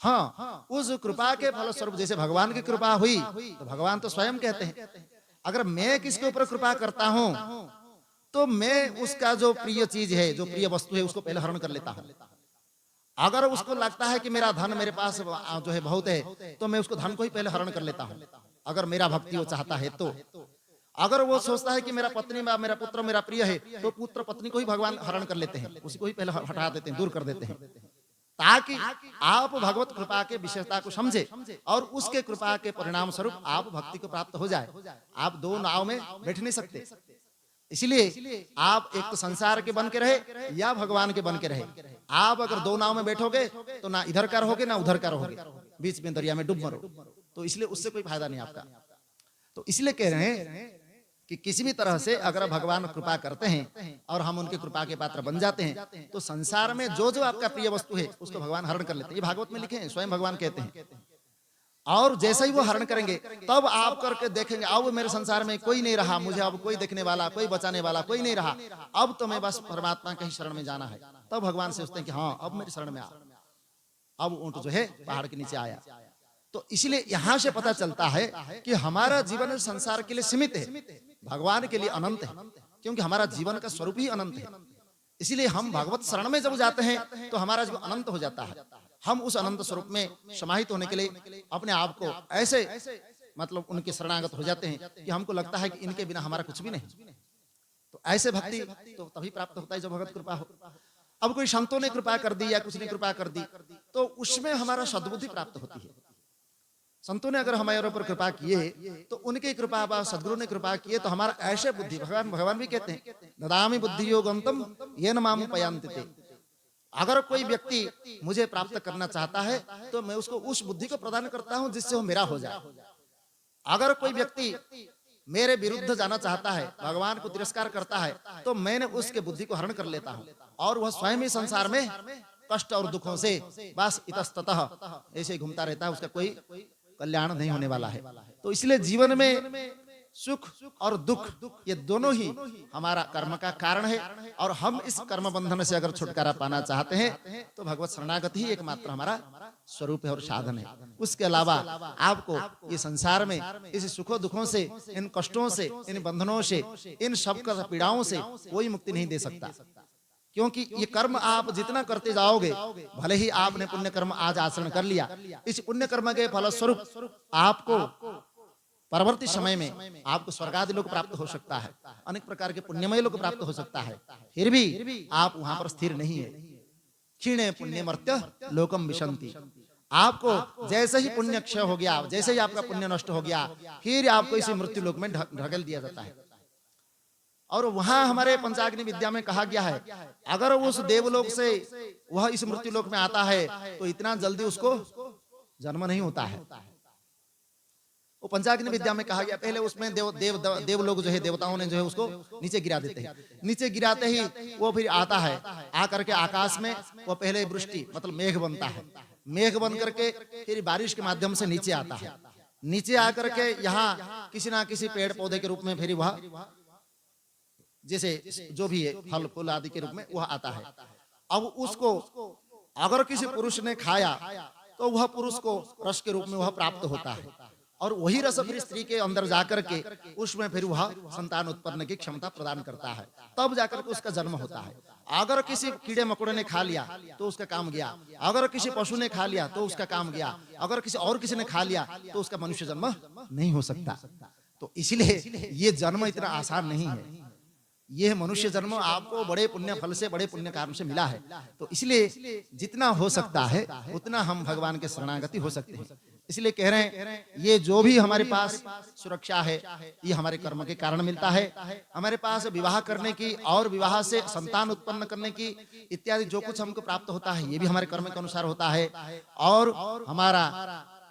हाँ, उस कृपा के फल स्वरूप जैसे भगवान की कृपा हुई, तो भगवान तो स्वयं कहते हैं अगर मैं किसके ऊपर कृपा करता हूँ तो मैं उसका जो प्रिय चीज है, जो प्रिय वस्तु है, उसको पहले हरण कर लेता हूँ। अगर उसको लगता है कि मेरा धन मेरे पास जो है बहुत है, तो मैं उसको धन को ही पहले हरण कर लेता हूँ, अगर मेरा भक्ति वो चाहता है तो। अगर वो सोचता है कि मेरा पत्नी, मेरा पुत्र मेरा प्रिय है, तो पुत्र पत्नी को ही भगवान हरण कर लेते हैं, उसी को ही पहले हटा देते हैं, दूर कर देते हैं, ताकि आप भगवत कृपा के विशेषता को समझे और उसके कृपा के परिणाम स्वरूप आप भक्ति को प्राप्त हो जाए। आप दो नाव में बैठ नहीं सकते, इसलिए आप एक तो संसार के बन के रहे या भगवान के बन के रहे। आप अगर दो नाव में बैठोगे तो ना इधर का रहोगे ना उधर का रहोगे, बीच में दरिया में डूब मरो। तो इसलिए उससे कोई फायदा नहीं आपका। तो इसलिए कह रहे हैं कि किसी भी तरह से अगर भगवान कृपा करते हैं और हम उनके कृपा के पात्र बन जाते हैं, तो संसार में जो जो आपका प्रिय वस्तु है उसको भगवान हरण कर लेते हैं। ये भागवत में लिखे हैं, स्वयं भगवान कहते हैं। और जैसे ही वो हरण करेंगे तब आप करके देखेंगे, अब मेरे संसार में कोई नहीं रहा, मुझे अब कोई देखने वाला, कोई बचाने वाला कोई नहीं रहा, अब तो मैं बस परमात्मा के ही शरण में जाना है। तब भगवान से सोचते हैं कि हाँ अब मेरी शरण में आ। अब ऊंट जो है पहाड़ के नीचे आया। तो इसलिए यहां से पता चलता है कि हमारा जीवन संसार के लिए सीमित है, भगवान के लिए अनंत है, क्योंकि हमारा जीवन का स्वरूप ही अनंत है। इसलिए हम भगवत शरण में जब जाते हैं तो हमारा जीवन अनंत हो जाता है। हम उस अनंत स्वरूप में समाहित होने के लिए अपने आप को ऐसे मतलब उनके शरणागत हो जाते हैं कि हमको लगता है कि इनके बिना हमारा कुछ भी नहीं। तो ऐसे भक्ति तो तभी प्राप्त होता है जब भगवत कृपा हो। अब कोई संतों ने कृपा कर दी या कुछ ने कृपा कर दी तो उसमें हमारा सद्बुद्धि प्राप्त होती है। संतों ने अगर हमारे ऊपर कृपा किए तो उनकी कृपा व सदगुरु ने कृपा किए तो हमारा ऐसे बुद्धि, भगवान भी कहते हैं ददामि बुद्धि योगंतम येन माम उपयान्ति ते। अगर कोई व्यक्ति मुझे प्राप्त करना चाहता है तो मैं उसको उस बुद्धि को प्रदान करता हूं जिससे वो मेरा हो जाए। अगर कोई व्यक्ति मेरे विरुद्ध जाना चाहता है, भगवान को तिरस्कार करता है, तो मैंने उसके बुद्धि को हरण कर लेता हूं और वह स्वयं ही संसार में कष्ट और दुखों से बस इतस्ततः ऐसे ही घूमता रहता है, उसका कोई कल्याण नहीं होने वाला है। तो इसलिए जीवन में सुख और दुख ये दोनों ही हमारा कर्म का कारण है और हम इस कर्म बंधन से अगर छुटकारा पाना चाहते हैं तो भगवत शरणागति ही एकमात्र हमारा स्वरूप है और साधन है। उसके अलावा आपको ये संसार में इस सुखों दुखों से, इन कष्टों से, इन बंधनों से, इन सब पीड़ाओं से कोई मुक्ति नहीं दे सकता, क्योंकि ये कर्म आप जितना करते जाओगे, भले ही आपने पुण्य कर्म आज आचरण कर लिया, इस पुण्य कर्म के फलस्वरूप आपको परवर्ती समय में आपको स्वर्ग आदि लोक प्राप्त हो सकता है, अनेक प्रकार के पुण्यमय लोक प्राप्त हो सकता है, फिर भी आप वहां पर स्थिर नहीं है। क्षीणे पुण्यमर्त्य लोकम विशंति। आपको जैसे ही पुण्य क्षय हो गया, जैसे ही आपका पुण्य नष्ट हो गया, फिर आपको इसी मृत्यु लोक में ढकेल दिया जाता है। और वहां हमारे पंचाग्नि विद्या में कहा गया है अगर उस देवलोक से वह इस मृत्यु लोक में आता है तो इतना जल्दी उसको जन्म नहीं होता है। वो पंचाग्नि विद्या में कहा गया, पहले उसमें देव लोग जो है, देवताओं ने जो है उसको नीचे गिरा देते हैं। नीचे गिराते ही वो फिर आता है, आकर के आकाश में वो पहले वृष्टि मतलब मेघ बनता है, मेघ बन करके फिर बारिश के माध्यम से नीचे आता है। नीचे आकर के यहाँ किसी ना किसी पेड़ पौधे के रूप में फिर वह जैसे जो भी है फल फूल आदि के रूप में वह आता है। अब उसको अगर किसी पुरुष ने खाया तो वह पुरुष को रस के रूप में वह प्राप्त होता है और वही रस फिर स्त्री के अंदर जाकर के उसमें फिर वह संतान उत्पन्न की क्षमता प्रदान करता है, तब जाकर के उसका जन्म होता है। अगर किसी कीड़े मकोड़े ने खा लिया तो उसका काम गया, अगर किसी पशु ने खा लिया तो उसका काम गया, अगर किसी ने खा लिया तो उसका मनुष्य जन्म नहीं हो सकता। तो इसलिए ये जन्म इतना आसान नहीं है। यह मनुष्य जन्म आपको बड़े पुण्य फल से, बड़े पुण्य कर्म से मिला है। तो इसलिए जितना हो सकता है उतना हम भगवान के शरणागति हो सकते हैं। इसलिए कह रहे हैं ये जो भी हमारे पास सुरक्षा है ये हमारे कर्म के कारण मिलता है। हमारे पास विवाह करने की और विवाह से संतान उत्पन्न करने की इत्यादि जो कुछ हमको प्राप्त होता है ये भी हमारे कर्म के अनुसार होता है। और हमारा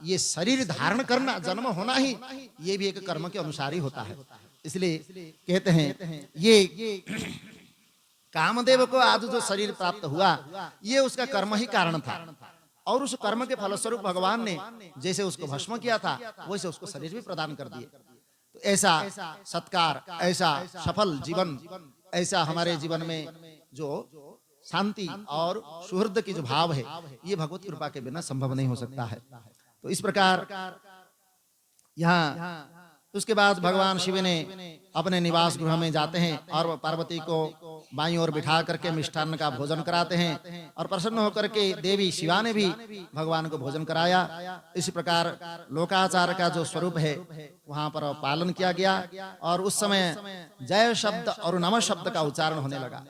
ये शरीर धारण करना, जन्म होना ही ये भी एक कर्म के अनुसार ही होता है। इसलिए कहते हैं ये कामदेव को आज जो शरीर प्राप्त हुआ ये उसका कर्म ही कारण था और उस कर्म के फलस्वरूप भगवान ने जैसे उसको भस्म किया था वैसे उसको शरीर भी प्रदान कर दिए। तो ऐसा सत्कार, ऐसा सफल जीवन, ऐसा हमारे जीवन में जो शांति और सुहृद की जो भाव है ये भगवत कृपा के बिना संभव नहीं हो सकता है। तो इस प्रकार यहाँ उसके बाद भगवान शिव ने अपने निवास गृह में जाते हैं और पार्वती को बाईं ओर बिठा करके मिष्ठान्न का भोजन कराते हैं और प्रसन्न होकर के देवी शिवा ने भी भगवान को भोजन कराया। इस प्रकार लोकाचार का जो स्वरूप है वहां पर पालन किया गया और उस समय जय शब्द और नमः शब्द का उच्चारण होने लगा।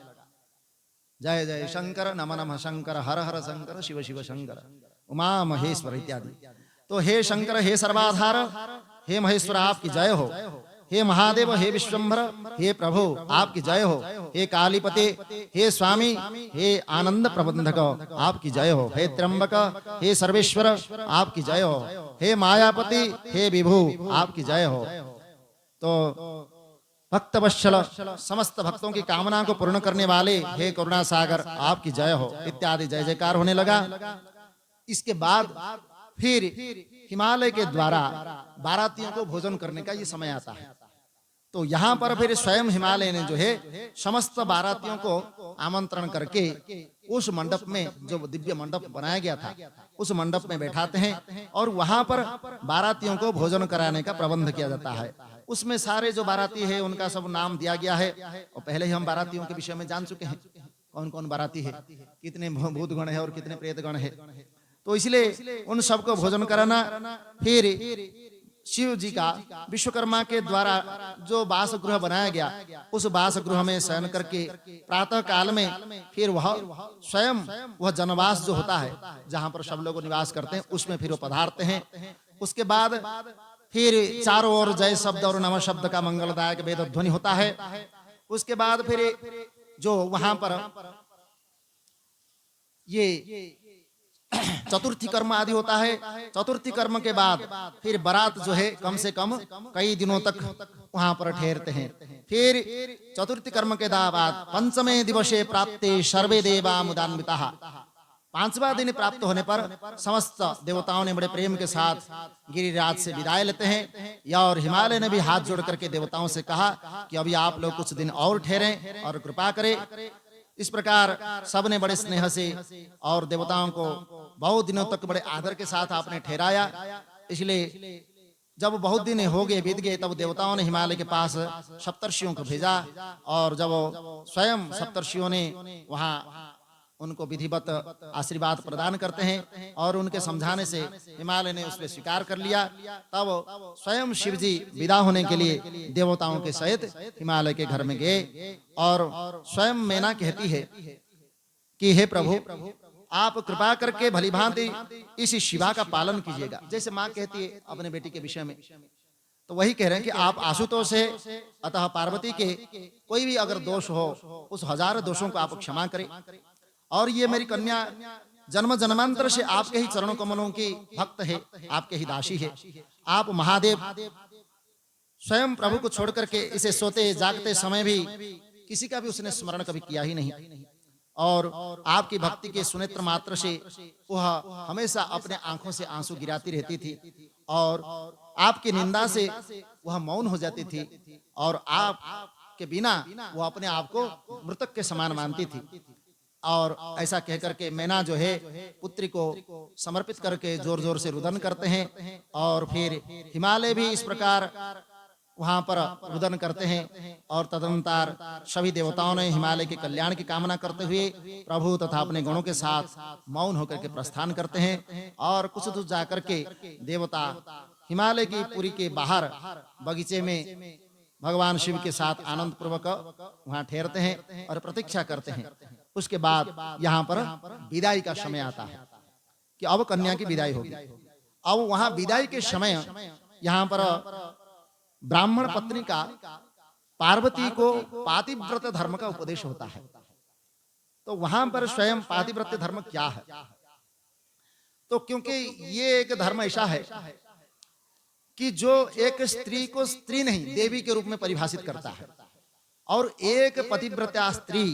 जय जय शंकर, नम नमः शंकर, हर हर शंकर, शिव शिव शंकर, उमा महेश्वर इत्यादि। तो हे शंकर, हे सर्वाधार, हे महेश्वर आपकी जय हो, हे महादेव, हे विश्वंभर, हे प्रभु आपकी जय हो, हे कालीपते, हे स्वामी, हे आनंद प्रबंधक आपकी जय हो, हे त्र्यंबक, हे सर्वेश्वर आपकी जय हो, हे मायापति, हे विभु आपकी जय हो। तो भक्तवत्सल समस्त भक्तों की कामना को पूर्ण करने वाले हे करुणा सागर आपकी जय हो इत्यादि जय जयकार होने लगा। इसके बाद फिर हिमालय के द्वारा बारातियों को भोजन करने का ये समय आता है। तो यहाँ पर फिर स्वयं हिमालय ने जो है समस्त बारातियों को आमंत्रण करके उस मंडप में, जो दिव्य मंडप बनाया गया था, उस मंडप में बैठाते हैं और वहां पर बारातियों को भोजन कराने का प्रबंध किया जाता है। उसमें सारे जो बाराती है उनका सब नाम दिया गया है, और पहले ही हम बारातियों के विषय में जान चुके हैं, कौन कौन बाराती है, कितने भूतगण है और कितने प्रेतगण है। तो इसलिए उन सबको भोजन कराना, फिर शिव जी का विश्वकर्मा के द्वारा जो वासगृह बनाया गया, उस वासगृह में शयन करके प्रातः काल में फिर वह स्वयं वह जनवास जो होता है, जहां पर सब लोग निवास करते हैं, उसमें फिर वो पधारते हैं। उसके बाद फिर चारों ओर जय शब्द और नमः शब्द का मंगलदायक वेद ध्वनि होता है। उसके बाद फिर जो वहां पर ये चतुर्थी कर्म आदि होता है। चतुर्थी कर्म के बाद फिर बारात जो है कम से कम कई दिनों तक वहां पर ठहरते हैं। फिर चतुर्थी कर्म के बाद पंचमे दिवसे प्राप्ते सर्वे देवा मुदान्विताः, पांचवा दिन प्राप्त होने पर समस्त देवताओं ने बड़े प्रेम के साथ गिरिराज से विदाई लेते हैं। या और हिमालय ने भी हाथ जोड़ करके देवताओं से कहा कि अभी आप लोग कुछ दिन और ठहरें और कृपा करें। इस प्रकार सबने बड़े स्नेह से और देवताओं को बहुत दिनों तक बड़े आदर के साथ आपने ठहराया। इसलिए जब बहुत दिन हो गए, बीत गए, तब देवताओं ने हिमालय के पास सप्तर्षियों को भेजा, और जब स्वयं सप्तर्षियों ने वहां उनको विधिवत आशीर्वाद प्रदान करते हैं और उनके समझाने से हिमालय ने उसमें स्वीकार कर लिया, तब स्वयं शिव जी विदा होने के लिए देवताओं के सहित हिमालय के घर में गए। और स्वयं मैना कहती है कि हे प्रभु, आप कृपा करके भली भांति इस शिवा का पालन कीजिएगा। जैसे माँ कहती है अपने बेटी के विषय में, तो वही कह रहे हैं कि आप आशुतोष है, अतः पार्वती के कोई भी अगर दोष हो, उस हजार दोषों को आप क्षमा करें। और ये मेरी कन्या जन्म जन्मांतर से आपके ही चरणों कमलों की भक्त है, आपके ही दासी है। आप महादेव स्वयं प्रभु को छोड़ करके इसे सोते जागते समय भी किसी का भी उसने स्मरण कभी किया ही नहीं, और आपकी भक्ति के सुनेत्र मात्र से वह हमेशा अपने आंखों से आंसू गिराती रहती थी, और आपकी निंदा से वह मौन हो जाती थी, और आप के बिना वह अपने आप को मृतक के समान मानती थी। और ऐसा कह करके मैना जो है पुत्री को समर्पित करके जोर जोर से रुदन करते हैं। और फिर हिमालय भी इस प्रकार वहां पर रुदन करते हैं, और तदनंतर सभी देवताओं ने हिमालय के कल्याण की कामना करते हुए प्रभु तथा अपने गणों के साथ मौन होकर के प्रस्थान करते हैं। और कुछ दूर जाकर के देवता हिमालय की पुरी के बाहर बगीचे में भगवान शिव के साथ आनंद पूर्वक वहां ठहरते हैं और प्रतीक्षा करते हैं। उसके बाद यहाँ पर विदाई का समय आता है कि अब कन्या की विदाई होगी। अब वहां विदाई के समय यहाँ पर ब्राह्मण पत्नी का पार्वती को पातिव्रत धर्म का उपदेश होता है। तो वहां पर स्वयं पातिव्रत धर्म क्या है, तो क्योंकि ये एक धर्म ऐसा है कि जो एक स्त्री को स्त्री नहीं देवी के रूप में परिभाषित करता है, और एक पतिव्रता स्त्री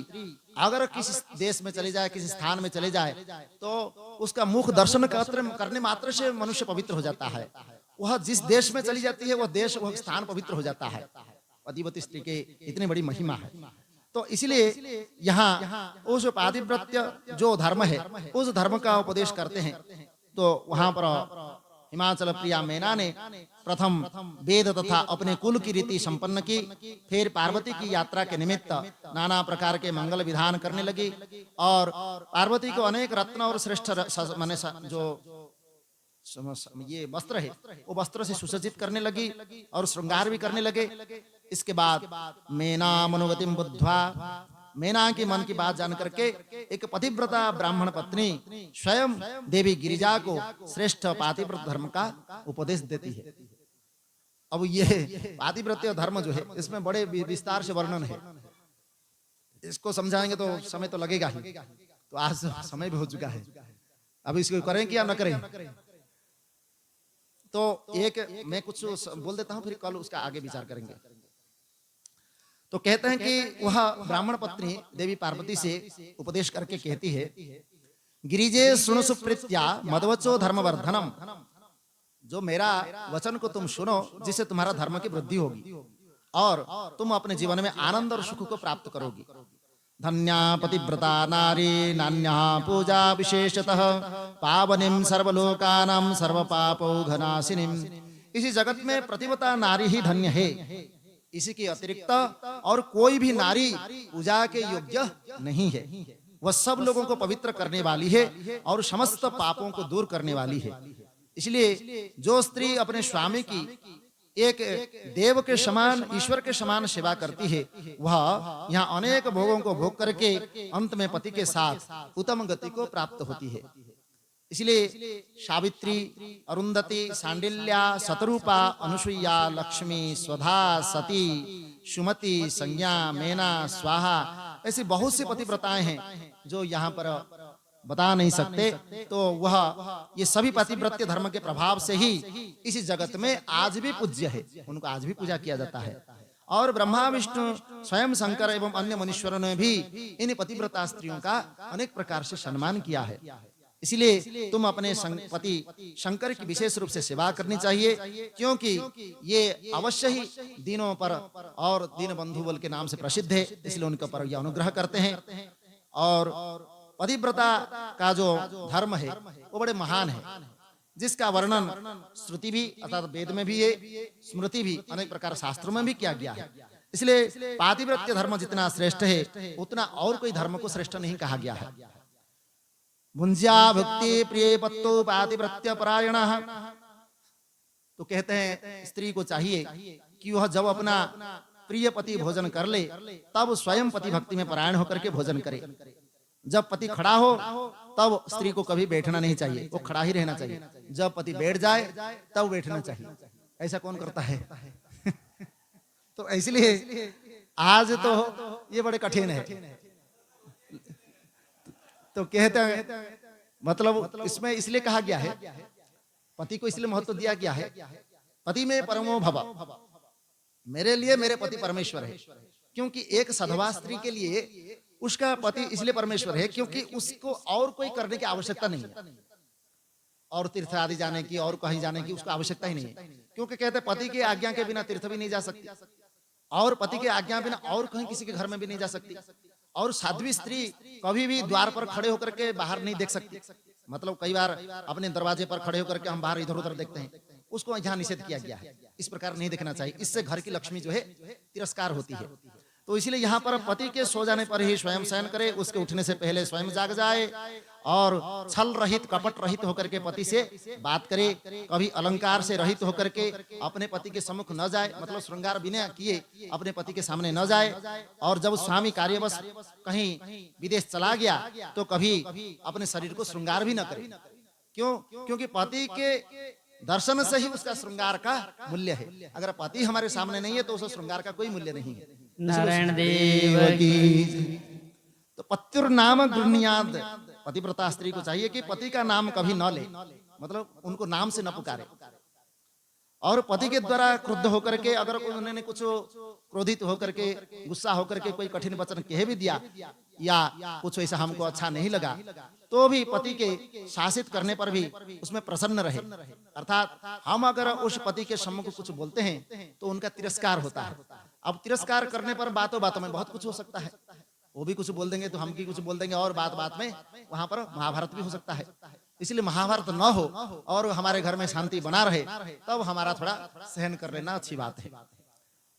अगर किसी देश में चले जाए, किसी स्थान में चले जाए, तो उसका मुख दर्शन करने मात्र से मनुष्य पवित्र हो जाता है। वह जिस देश में चली जाती है वह देश, वह स्थान पवित्र हो जाता है। पतिव्रत स्त्री के इतनी बड़ी महिमा है। तो इसलिए यहाँ उस पातिव्रत्य जो धर्म है उस धर्म का उपदेश करते हैं। तो वहां पर हिमाचल प्रिया मैना ने प्रथम वेद तथा अपने कुल की रीति संपन्न की, फिर पार्वती की यात्रा के निमित्त नाना प्रकार के मंगल विधान करने लगी, और पार्वती को अनेक रत्न और श्रेष्ठ माने जो ये वस्त्र है वो वस्त्र से सुसज्जित करने लगी और श्रृंगार भी करने लगे। इसके बाद मैना मनोगतिम बुद्ध्वा, मैना की मन की बात जान करके एक पतिव्रता ब्राह्मण पत्नी स्वयं देवी गिरिजा को श्रेष्ठ पातिव्रत धर्म का उपदेश देती है। अब ये पातिव्रत्य धर्म जो है इसमें बड़े विस्तार से वर्णन है, इसको समझाएंगे तो समय तो लगेगा ही। तो आज समय भी हो चुका है, अब इसको करें कि या न करें। तो एक मैं कुछ बोल देता हूं, फिर कल उसका आगे विचार करेंगे। तो कहते हैं कि वह ब्राह्मण पत्नी देवी पार्वती से उपदेश करके कहती है, गिरिजे सुनो सुप्रीत्या मदवचो धर्मवर्धनम, जो मेरा वचन को तुम सुनो जिससे तुम्हारा धर्म की वृद्धि होगी और तुम अपने जीवन में आनंद और सुख को प्राप्त करोगी। धन्या पतिव्रता नारी नान्या पूजा विशेषतः पावनीं सर्वलोकानां सर्वपापौघनाशिनीं। इसी जगत में प्रतिव्रता नारी ही धन्य है। इसी के अतिरिक्त और कोई भी नारी पूजा के योग्य नहीं है। वह सब लोगों को पवित्र करने वाली है और समस्त पापों को दूर करने वाली है। इसलिए जो स्त्री अपने स्वामी की एक देव के समान, ईश्वर के समान सेवा करती है, वह यहाँ अनेक भोगों को भोग करके अंत में पति के साथ उत्तम गति को प्राप्त होती है। इसलिए सावित्री, अरुंधति, सांडिल्या, शतरूपा, अनुसुईया, लक्ष्मी, स्वधा, सती, सुमति, संज्ञा, मेना, स्वाहा, ऐसी बहुत सी पतिव्रताएं हैं जो यहाँ पर बता नहीं सकते। तो वह ये सभी पतिव्रत्य धर्म के प्रभाव से ही इसी जगत में आज भी पूज्य है, उनको आज भी पूजा किया जाता है। और ब्रह्मा, विष्णु, स्वयं शंकर एवं अन्य मुनीश्वरों ने भी इन पतिव्रता स्त्रियों का अनेक प्रकार से सम्मान किया है। इसलिए तुम अपने पति शंकर की विशेष रूप से सेवा करनी चाहिए, क्योंकि ये अवश्य ही दीनों पर और दीन बंधु बल के नाम से प्रसिद्ध है, इसलिए उनके पर यह अनुग्रह करते हैं। और पतिव्रता का जो धर्म है वो बड़े महान है, जिसका वर्णन श्रुति भी अर्थात वेद में भी है, स्मृति भी अनेक प्रकार शास्त्रों में भी किया गया है। इसलिए पातिव्रत्य धर्म जितना श्रेष्ठ है उतना और कोई धर्म को श्रेष्ठ नहीं कहा गया है। भुंज्या भक्ति प्रिय पत्तो पातिव्रत्य परायणः। तो कहते हैं स्त्री को चाहिए कि वह जब अपना प्रिय पति भोजन कर ले तब स्वयं पति भक्ति में परायण होकर के भोजन करे। जब पति खड़ा हो तब स्त्री को कभी बैठना नहीं चाहिए, वो खड़ा ही रहना चाहिए। जब पति बैठ जाए तब बैठना चाहिए। ऐसा कौन करता है? तो इसलिए आज तो ये बड़े कठिन है। तो कहते हैं मतलब इसमें इसलिए कहा गया है, पति को इसलिए महत्व दिया गया है, पति में परमो भव, मेरे लिए मेरे पति परमेश्वर है। क्योंकि एक सधवा स्त्री के लिए उसका पति इसलिए परमेश्वर है क्योंकि उसको और कोई करने की आवश्यकता नहीं है, और तीर्थ आदि जाने की और कहीं जाने की उसको आवश्यकता ही नहीं है। क्योंकि कहते हैं पति की आज्ञा के बिना तीर्थ भी नहीं जा सकती, और पति के आज्ञा बिना और कहीं किसी के घर में भी नहीं जा सकती, और साध्वी स्त्री कभी भी द्वार पर खड़े होकर के बाहर नहीं देख सकती। मतलब कई बार अपने दरवाजे पर खड़े होकर के हम बाहर इधर उधर देखते हैं, उसको यहाँ निषेध किया गया है। इस प्रकार नहीं देखना चाहिए, इससे घर की लक्ष्मी जो है तिरस्कार होती है। तो इसलिए यहाँ पर पति के सो जाने पर ही स्वयं शयन करे, उसके उठने से पहले स्वयं जाग जाए, और छल रहित कपट रहित होकर के पति से बात करे, कभी अलंकार से रहित होकर के अपने पति के सम्मुख न जाए, मतलब श्रृंगार बिना किए अपने पति के सामने न जाए। और जब स्वामी कार्यवश कहीं विदेश चला गया तो कभी अपने शरीर को श्रृंगार भी न करे। क्यों? क्योंकि पति के दर्शन से ही उसका श्रृंगार का मूल्य है। अगर पति हमारे सामने नहीं है तो उस श्रृंगार का कोई मूल्य नहीं है। नारायण देव की। तो पत्युर नाम गृह्णाद, पतिव्रता स्त्री को चाहिए कि पति का नाम कभी न ले, मतलब उनको नाम से न पुकारे। और पति के द्वारा क्रुद्ध होकर के अगर उन्होंने कुछ क्रोधित होकर के गुस्सा होकर के कोई कठिन वचन कह भी दिया या कुछ ऐसा हमको अच्छा नहीं लगा, तो भी पति के शासित करने पर भी उसमें प्रसन्न रहे। अर्थात हम अगर उस पति के सम्मुख कुछ बोलते हैं तो उनका तिरस्कार होता है। अब तिरस्कार करने पर बातों बातों में बहुत कुछ हो सकता है, वो भी कुछ बोल देंगे तो हम भी कुछ बोल देंगे, और बात बात में वहां पर महाभारत भी हो सकता है। इसलिए महाभारत न हो और हमारे घर में शांति बना रहे, तब हमारा थोड़ा सहन कर लेना अच्छी बात है।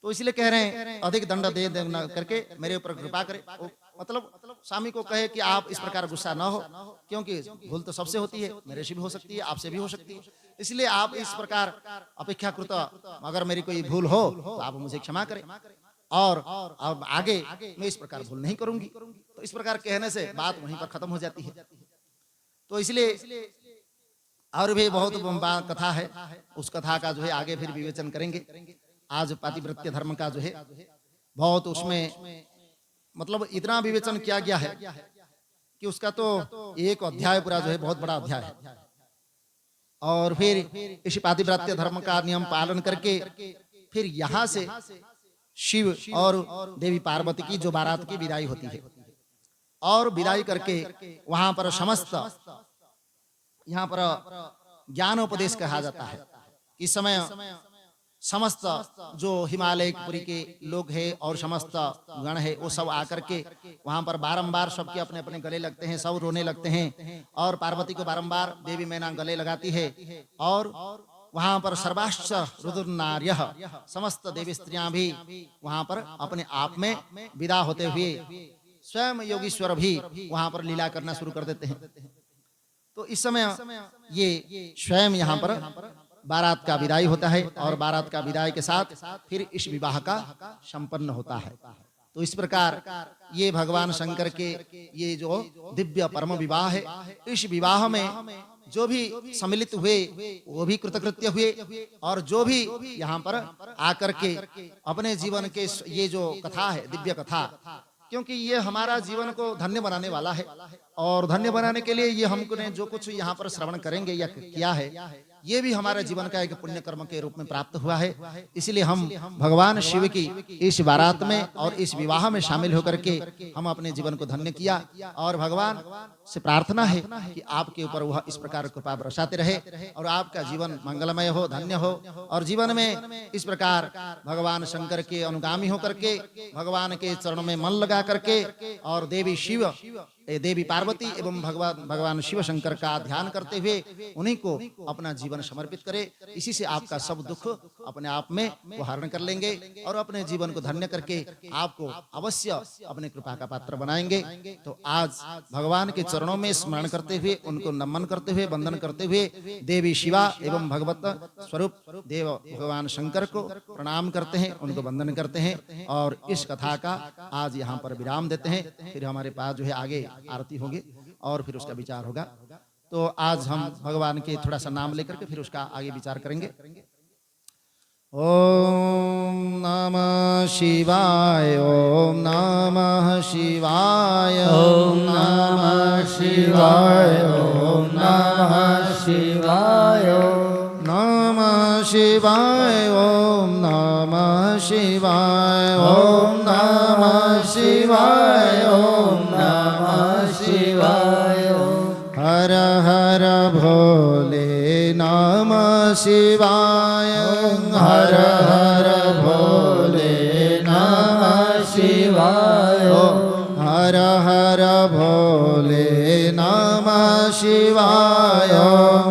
तो इसलिए कह रहे हैं अधिक दंड दे करके मेरे ऊपर कृपा करे। मतलब स्वामी को कहे कि आप इस प्रकार गुस्सा न हो, क्योंकि भूल तो सबसे होती है, मेरे से भी हो सकती है, आपसे भी हो सकती है। इसलिए आप इस प्रकार अपेक्षाकृत अगर मेरी कोई भूल हो तो आप मुझे क्षमा करें, और अब आगे मैं इस प्रकार भूल नहीं करूंगी। तो इस प्रकार कहने से बात वहीं पर खत्म हो जाती है। तो इसलिए और भी बहुत कथा है, उस कथा का जो है आगे फिर विवेचन करेंगे। आज पातिव्रत्य धर्म का जो है बहुत उसमें मतलब इतना विवेचन किया गया है कि उसका तो एक अध्याय पूरा जो है बहुत बड़ा अध्याय है। और फिर इस पातिव्रत्य धर्म का नियम पालन करके फिर यहाँ से शिव और देवी पार्वती की जो बारात की विदाई होती है, और विदाई करके वहां पर समस्त यहाँ पर ज्ञानोपदेश कहा जाता है। इस समय समस्त जो हिमालयपुरी के लोग हैं और समस्त गण है वो सब आकर के वहां पर बारंबार सबके अपने अपने गले लगते हैं, सब रोने लगते हैं और पार्वती को बारंबार देवी मैना गले लगाती है। और वहां पर सर्वाश्च रुद्रनार्यः समस्त देवी स्त्रियां भी वहां पर अपने आप में विदा होते हुए स्वयं योगीश्वर भी वहां पर लीला करना शुरू कर देते हैं। तो इस समय ये स्वयं यहाँ पर बारात का विदाई होता है और बारात का विदाई के साथ फिर इस विवाह का संपन्न होता है। तो इस प्रकार ये भगवान शंकर के ये जो दिव्य परम विवाह है, इस विवाह में जो भी सम्मिलित हुए वो भी कृतकृत्य हुए और जो भी यहाँ पर आकर के अपने जीवन के ये जो कथा है, दिव्य कथा, क्योंकि ये हमारा जीवन को धन्य बनाने वाला है और धन्य बनाने के लिए ये हमको ने जो कुछ यहाँ पर श्रवण करेंगे या किया है, ये भी हमारे जीवन का एक पुण्य कर्म के रूप में प्राप्त हुआ है। इसलिए हम भगवान शिव की इस बारात में और इस विवाह में शामिल होकर के हम अपने जीवन को धन्य किया और भगवान से प्रार्थना है कि आपके ऊपर वह इस प्रकार कृपा बरसाते रहे और आपका जीवन मंगलमय हो, धन्य हो और जीवन में इस प्रकार भगवान शंकर के अनुगामी होकर के भगवान के चरणों में मन लगा करके और देवी पार्वती एवं भगवान शिव शंकर का ध्यान करते हुए उन्हीं को अपना जीवन समर्पित करे। इसी से आपका सब दुख अपने आप में वो हरण कर लेंगे और अपने जीवन को धन्य करके आपको अवश्य अपने कृपा का पात्र बनाएंगे। तो आज भगवान के चरणों में स्मरण करते हुए, उनको नमन करते हुए, वंदन करते हुए देवी शिवा एवं भगवत स्वरूप देव भगवान शंकर को प्रणाम करते हैं, उनको वंदन करते हैं और इस कथा का आज यहाँ पर विराम देते हैं। फिर हमारे पास जो है आगे आरती होगी और फिर उसका विचार होगा। तो आज हम भगवान के थोड़ा सा नाम लेकर के फिर उसका आगे विचार करेंगे। ओम नमः शिवाय, ओम नमः शिवाय, ओम नमः शिवाय, ओम नमः शिवाय, नमः शिवाय, ओम नमः शिवाय, ओम नमः शिवाय, ओम नमः शिवाय, हर हर भोले नमः शिवाय, हर हर भोले नमः शिवाय, हर हर भोले नमः शिवाय,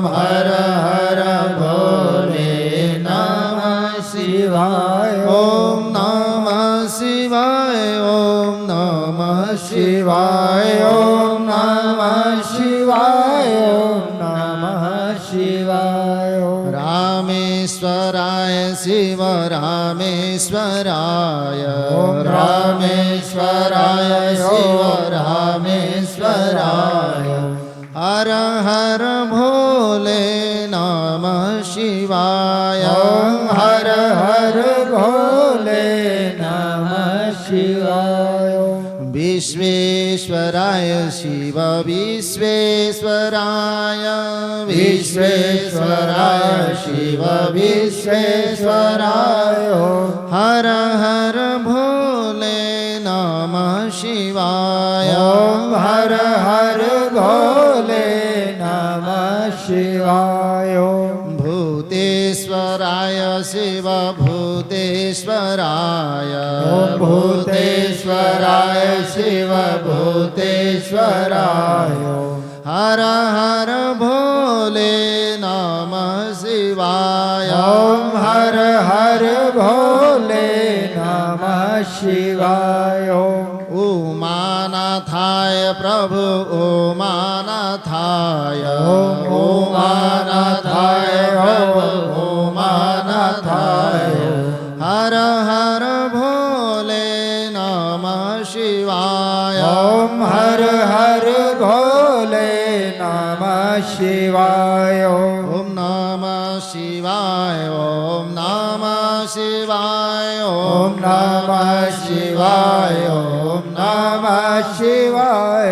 हर हर भोले नमः शिवाय, ओम नमः शिवाय, ओम नमः शिवाय, ओम नमः शिवाय, ओम नमः शिवाय, रामेश्वराय शिव रामेश्वराय, ओम रामेश्वराय शिव रामेश्वराय, हर हर भोले नमः शिवाय, ओम हर हर भोले नमः शिवाय, विश्वेश्वराय शिव विश्वेश्वराय, विश्वेश्वराय शिव विश्वेश्वराय, हर हर भोले नमः शिवाय, ओम हर हर भोले नमः शिवाय, भूतेश्वराय शिव भूतेश्वराय, ओम भूतेश्वराय शिव भूतेश्वराय, हर हर भोले नमः शिवाय, ओम हर हर भोले नमः शिवाय, उमानाथाय प्रभु उमानाथाय, ओम उमानाथाय प्रभु उमानाथाय, हर हर भोले नमः शिवाय, ओम हर हर भोले नमः शिवाय, ओम नमः शिवाय, ओम नमः शिवाय, ओम नमः शिवाय, ओम नमः शिवाय,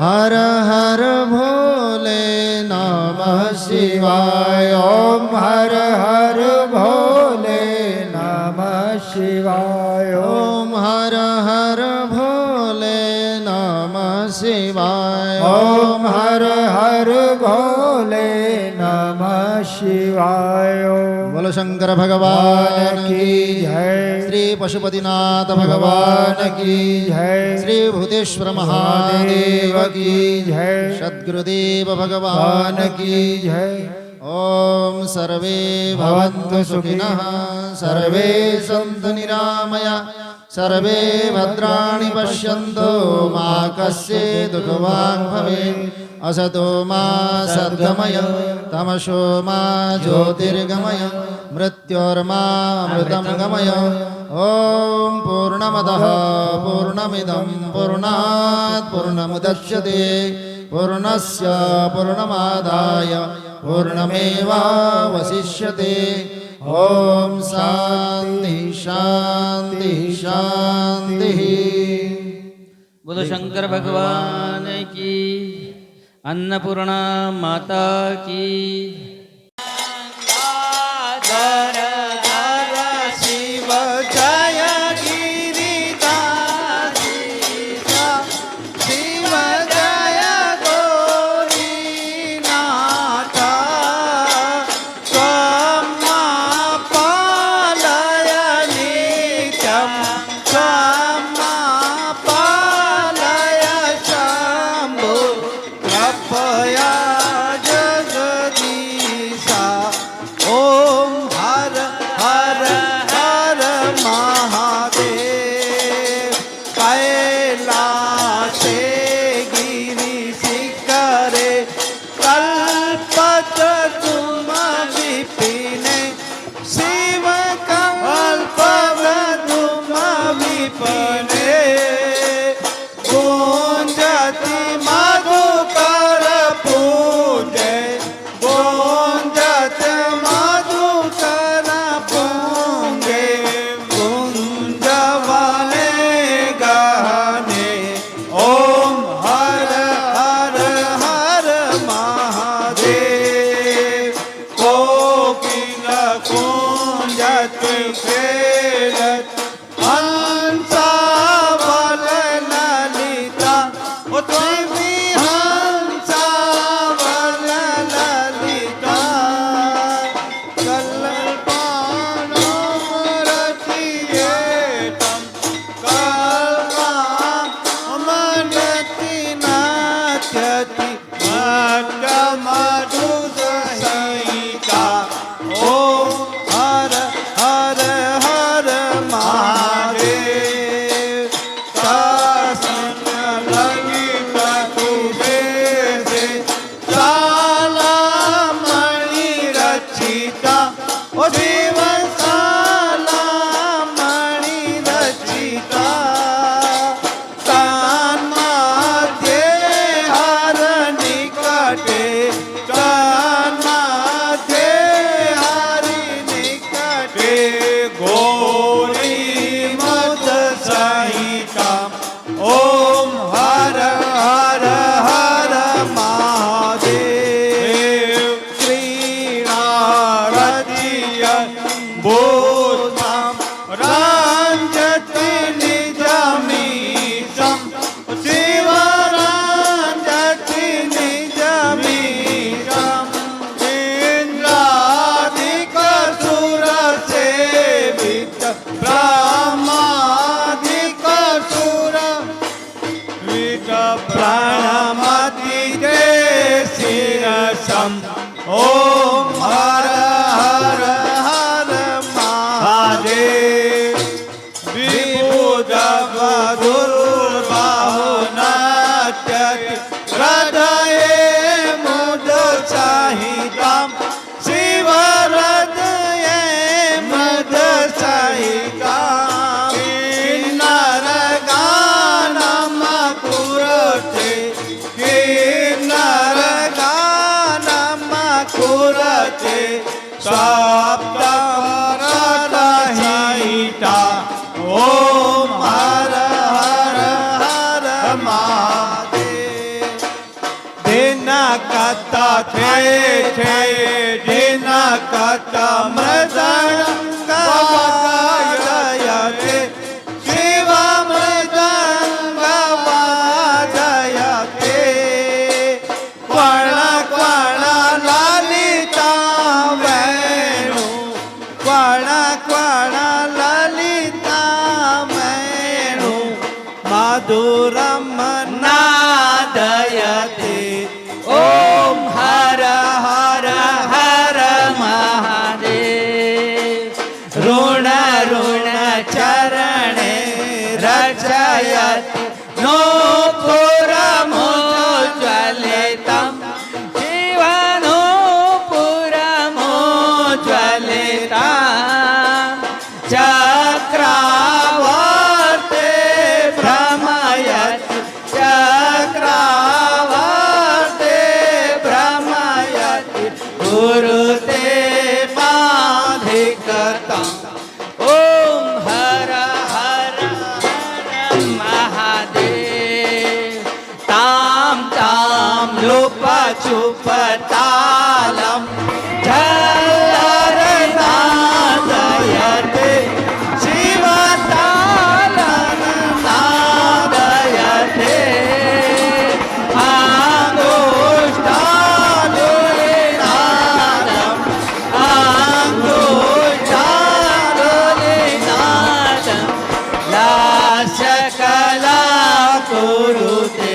हर हर भोले नमः शिवाय, ओम हर हर भोले नमः शिवाय, ओम हर हर भोले नमः शिवाय, ओम हर हर भोले नमः शिवाय, बोलो शंकर भगवान की जय। श्री पशुपतिनाथ भगवान की जय। श्री भूतेश्वर महादेव की जय। सद्गुरुदेव भगवान की जय। ओम सर्वे भवन्तु सुखिनः सर्वे सन्तु निरामया सर्वे भद्राणि पश्यन्तु मा कश्चित् दुःखभाग् भवेत् असतो मा सद्गमय तमसो मा ज्योतिर्गमय मृत्योर्मा अमृतं गमय ओम पूर्णमदः पूर्णमिदं पूर्णात् पूर्णमुदच्यते पूर्णस्य पूर्णमादाय पूर्णमेवावशिष्यते ओम शांति शांति शांति। बोलो शंकर भगवान की, अन्नपूर्णा माता की। शिव जय गिरिदास शिव जय गौरीनाथ त्वं पालय नित्यं त्वं पालय शम्भो कृपया जगदीशा। ओम हर हर हर महादेव कैलासे गिरि शिखरे कल्पत तुम विपिने शिव कल्पवतुम विपिने गुंजति मधुकर पूजे गुंजत मधुकर पूंगे गुंजवाले गाने। ओम हर हर हर महादेव कोकिल कुंजत खेलत हंसावल ललिता उत्सवी हंसावल ललिता कल्पानमरतियेतं कल्पामनति नाट्यति मधुसहिता। ओम हर हर हर महादेव तासन ललित तुझे से सालामणि रचिता ओ शिव सालामणि रचिता। तन्मध्ये हर निकटे तन्मध्ये हरि निकटे गौरी मद सहिता। ओम हर हर हर महादेव क्रीडारतिय भूतं राञ्जति निजमीशं शिव राञ्जति निजमीशं इन्द्रादिकसुरसेवित ब्रह्मादिकसुर प्रणमति ते शिरसम्। ओम हर हर हर महादेव विबुधवधुर्बाहु नाट्यति हृदये मुदसहितं शिव हृदये मुदसहितं किन्नरगानं कुरुते किन्नरगानं कुरुते सप्तरसहिता। ओम हर हर हर महादेव दिनकत थे दिनकत मृदङ्ग वादयते शिव मृदङ्ग वादयते क्वण क्वण ललिता वेणु चुपतालम झल्लरनादयते शिवतालम नादयते आंगुष्ठालुलिनादम आंगुष्ठालुलिनादम लाशकला कुरुते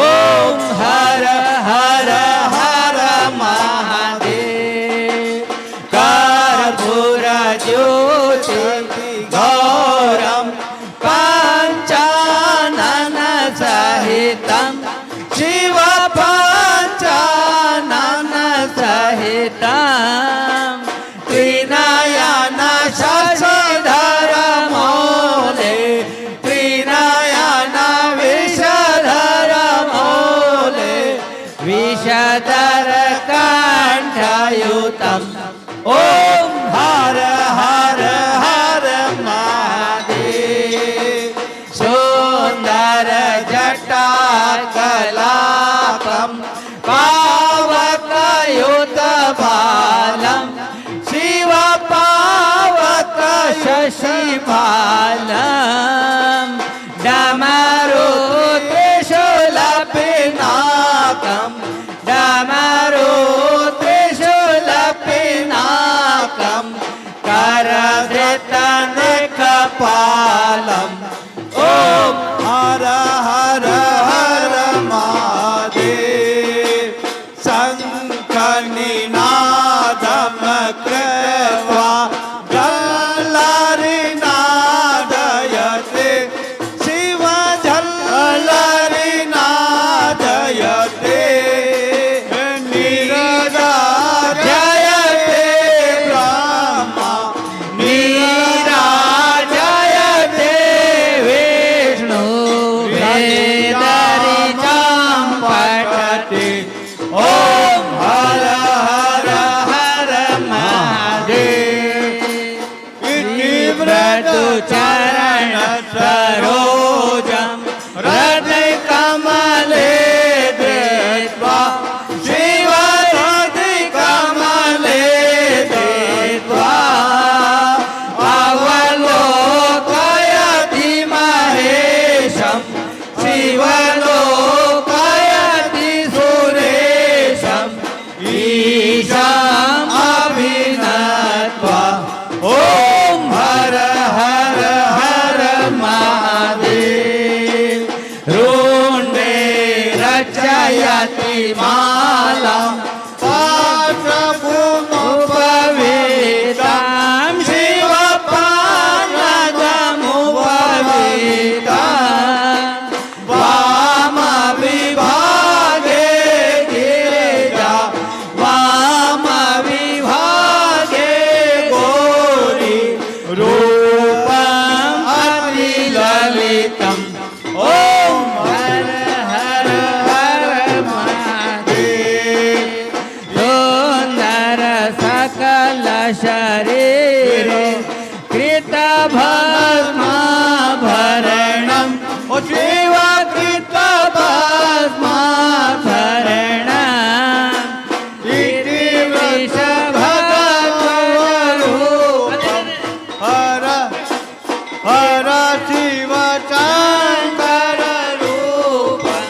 ओम हर हर हर महादेव कर्पूर ज्योति गौरम पंचानन सहितम शिव पंचानन सहितम त्रिनयन शशिधर मौले त्रिनयन विषधर मौले विषधर कंठयुतम ओम हर हर हर महादेव सुंदर जटा कलापम पावकयुत बालम शिव पावक शशिबालम डमरू त्रिशूल पिनाकम डमरू त्रिशूल पिनाकम करधृतन कपालम ओम हर हर हर महादेव शंखनिनादम कृत्वा झल्लरिनादयते शिव झल्लरिनादयते नीराजयते ब्रह्मा नीराजयते विष्णु वेदरितं पठते ओम हर हर हर महादेव व्रतु चरण सरोजम हृदय कमले देवा शिव हृदय कमले देवा अवलोकयति महेशम शिवलोकयति सुरेशम ईशम अभिनत्वा ओम हर हर हर महादेव रुंडे रचयति मालां पात्रपुमुपवेदां शिव पानगमुपवेदां वाम विभागे गिरिजा वाम विभागे गौरी रूपम अतिललितम ओम हर हर हर महादेव सुंदर सकल शरीरे कृत भस्माभरणम शिव कृत भस्माभरणम इति वृषभगवरूपम हर हर शिव शंकर रूपम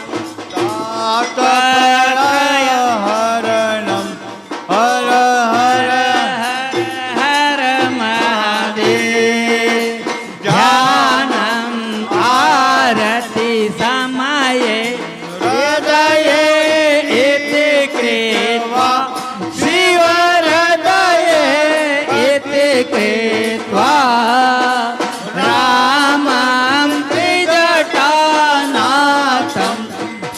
तातप्रय हरणम हर हर हर महादेव ध्यानम आरति समये हृदये इति कृत्वा शिव हृदये इति कृत्वा रामं त्रिजटानाथं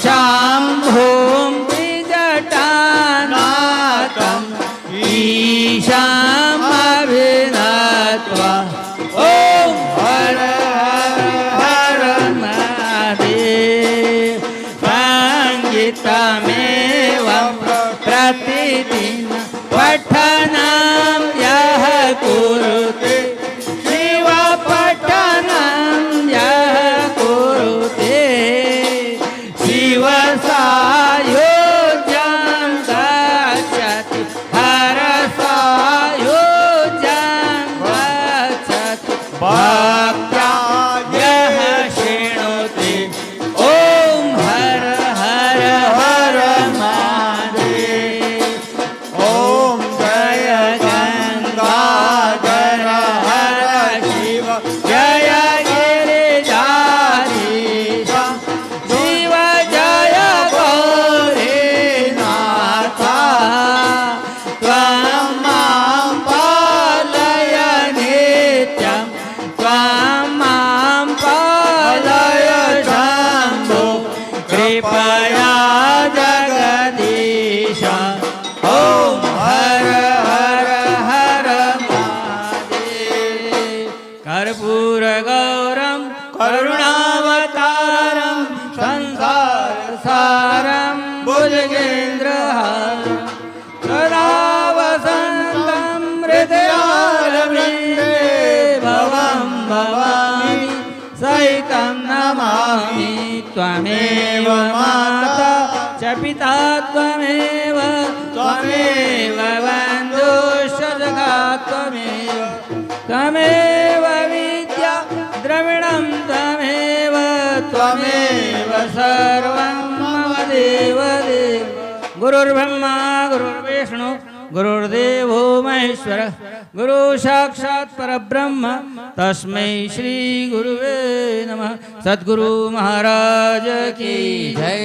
शम्भुं त्रिजटानाथं ईशम् अभिनत्वा ॐ हर हर हर महादेव सङ्गीतमेवं प्रतिदिन पठनं यः कुरुते शिव पठनं यः कुरुते शिव सायो कृपया जगदीश ॐ हर हर हर महादेव कर्पूरगौरं करुणावतारं संसारसारं भुजगेन्द्रहारं सदा वसन्तं हृदयारविन्दे भवं भवानि सहितं नमामि त्वमेव माता च पिता त्वमेव बन्धुश्च जगा त्वमेव विद्या द्रविणं त्वमेव सर्वं मम देवदेव गुरुर्ब्रह्मा गुरुर्विष्णु गुरुर्देवो महेश्वर गुरु साक्षात् परब्रह्म तस्मै श्री गुरुवे नमः। सद्गुरु महाराज की जय।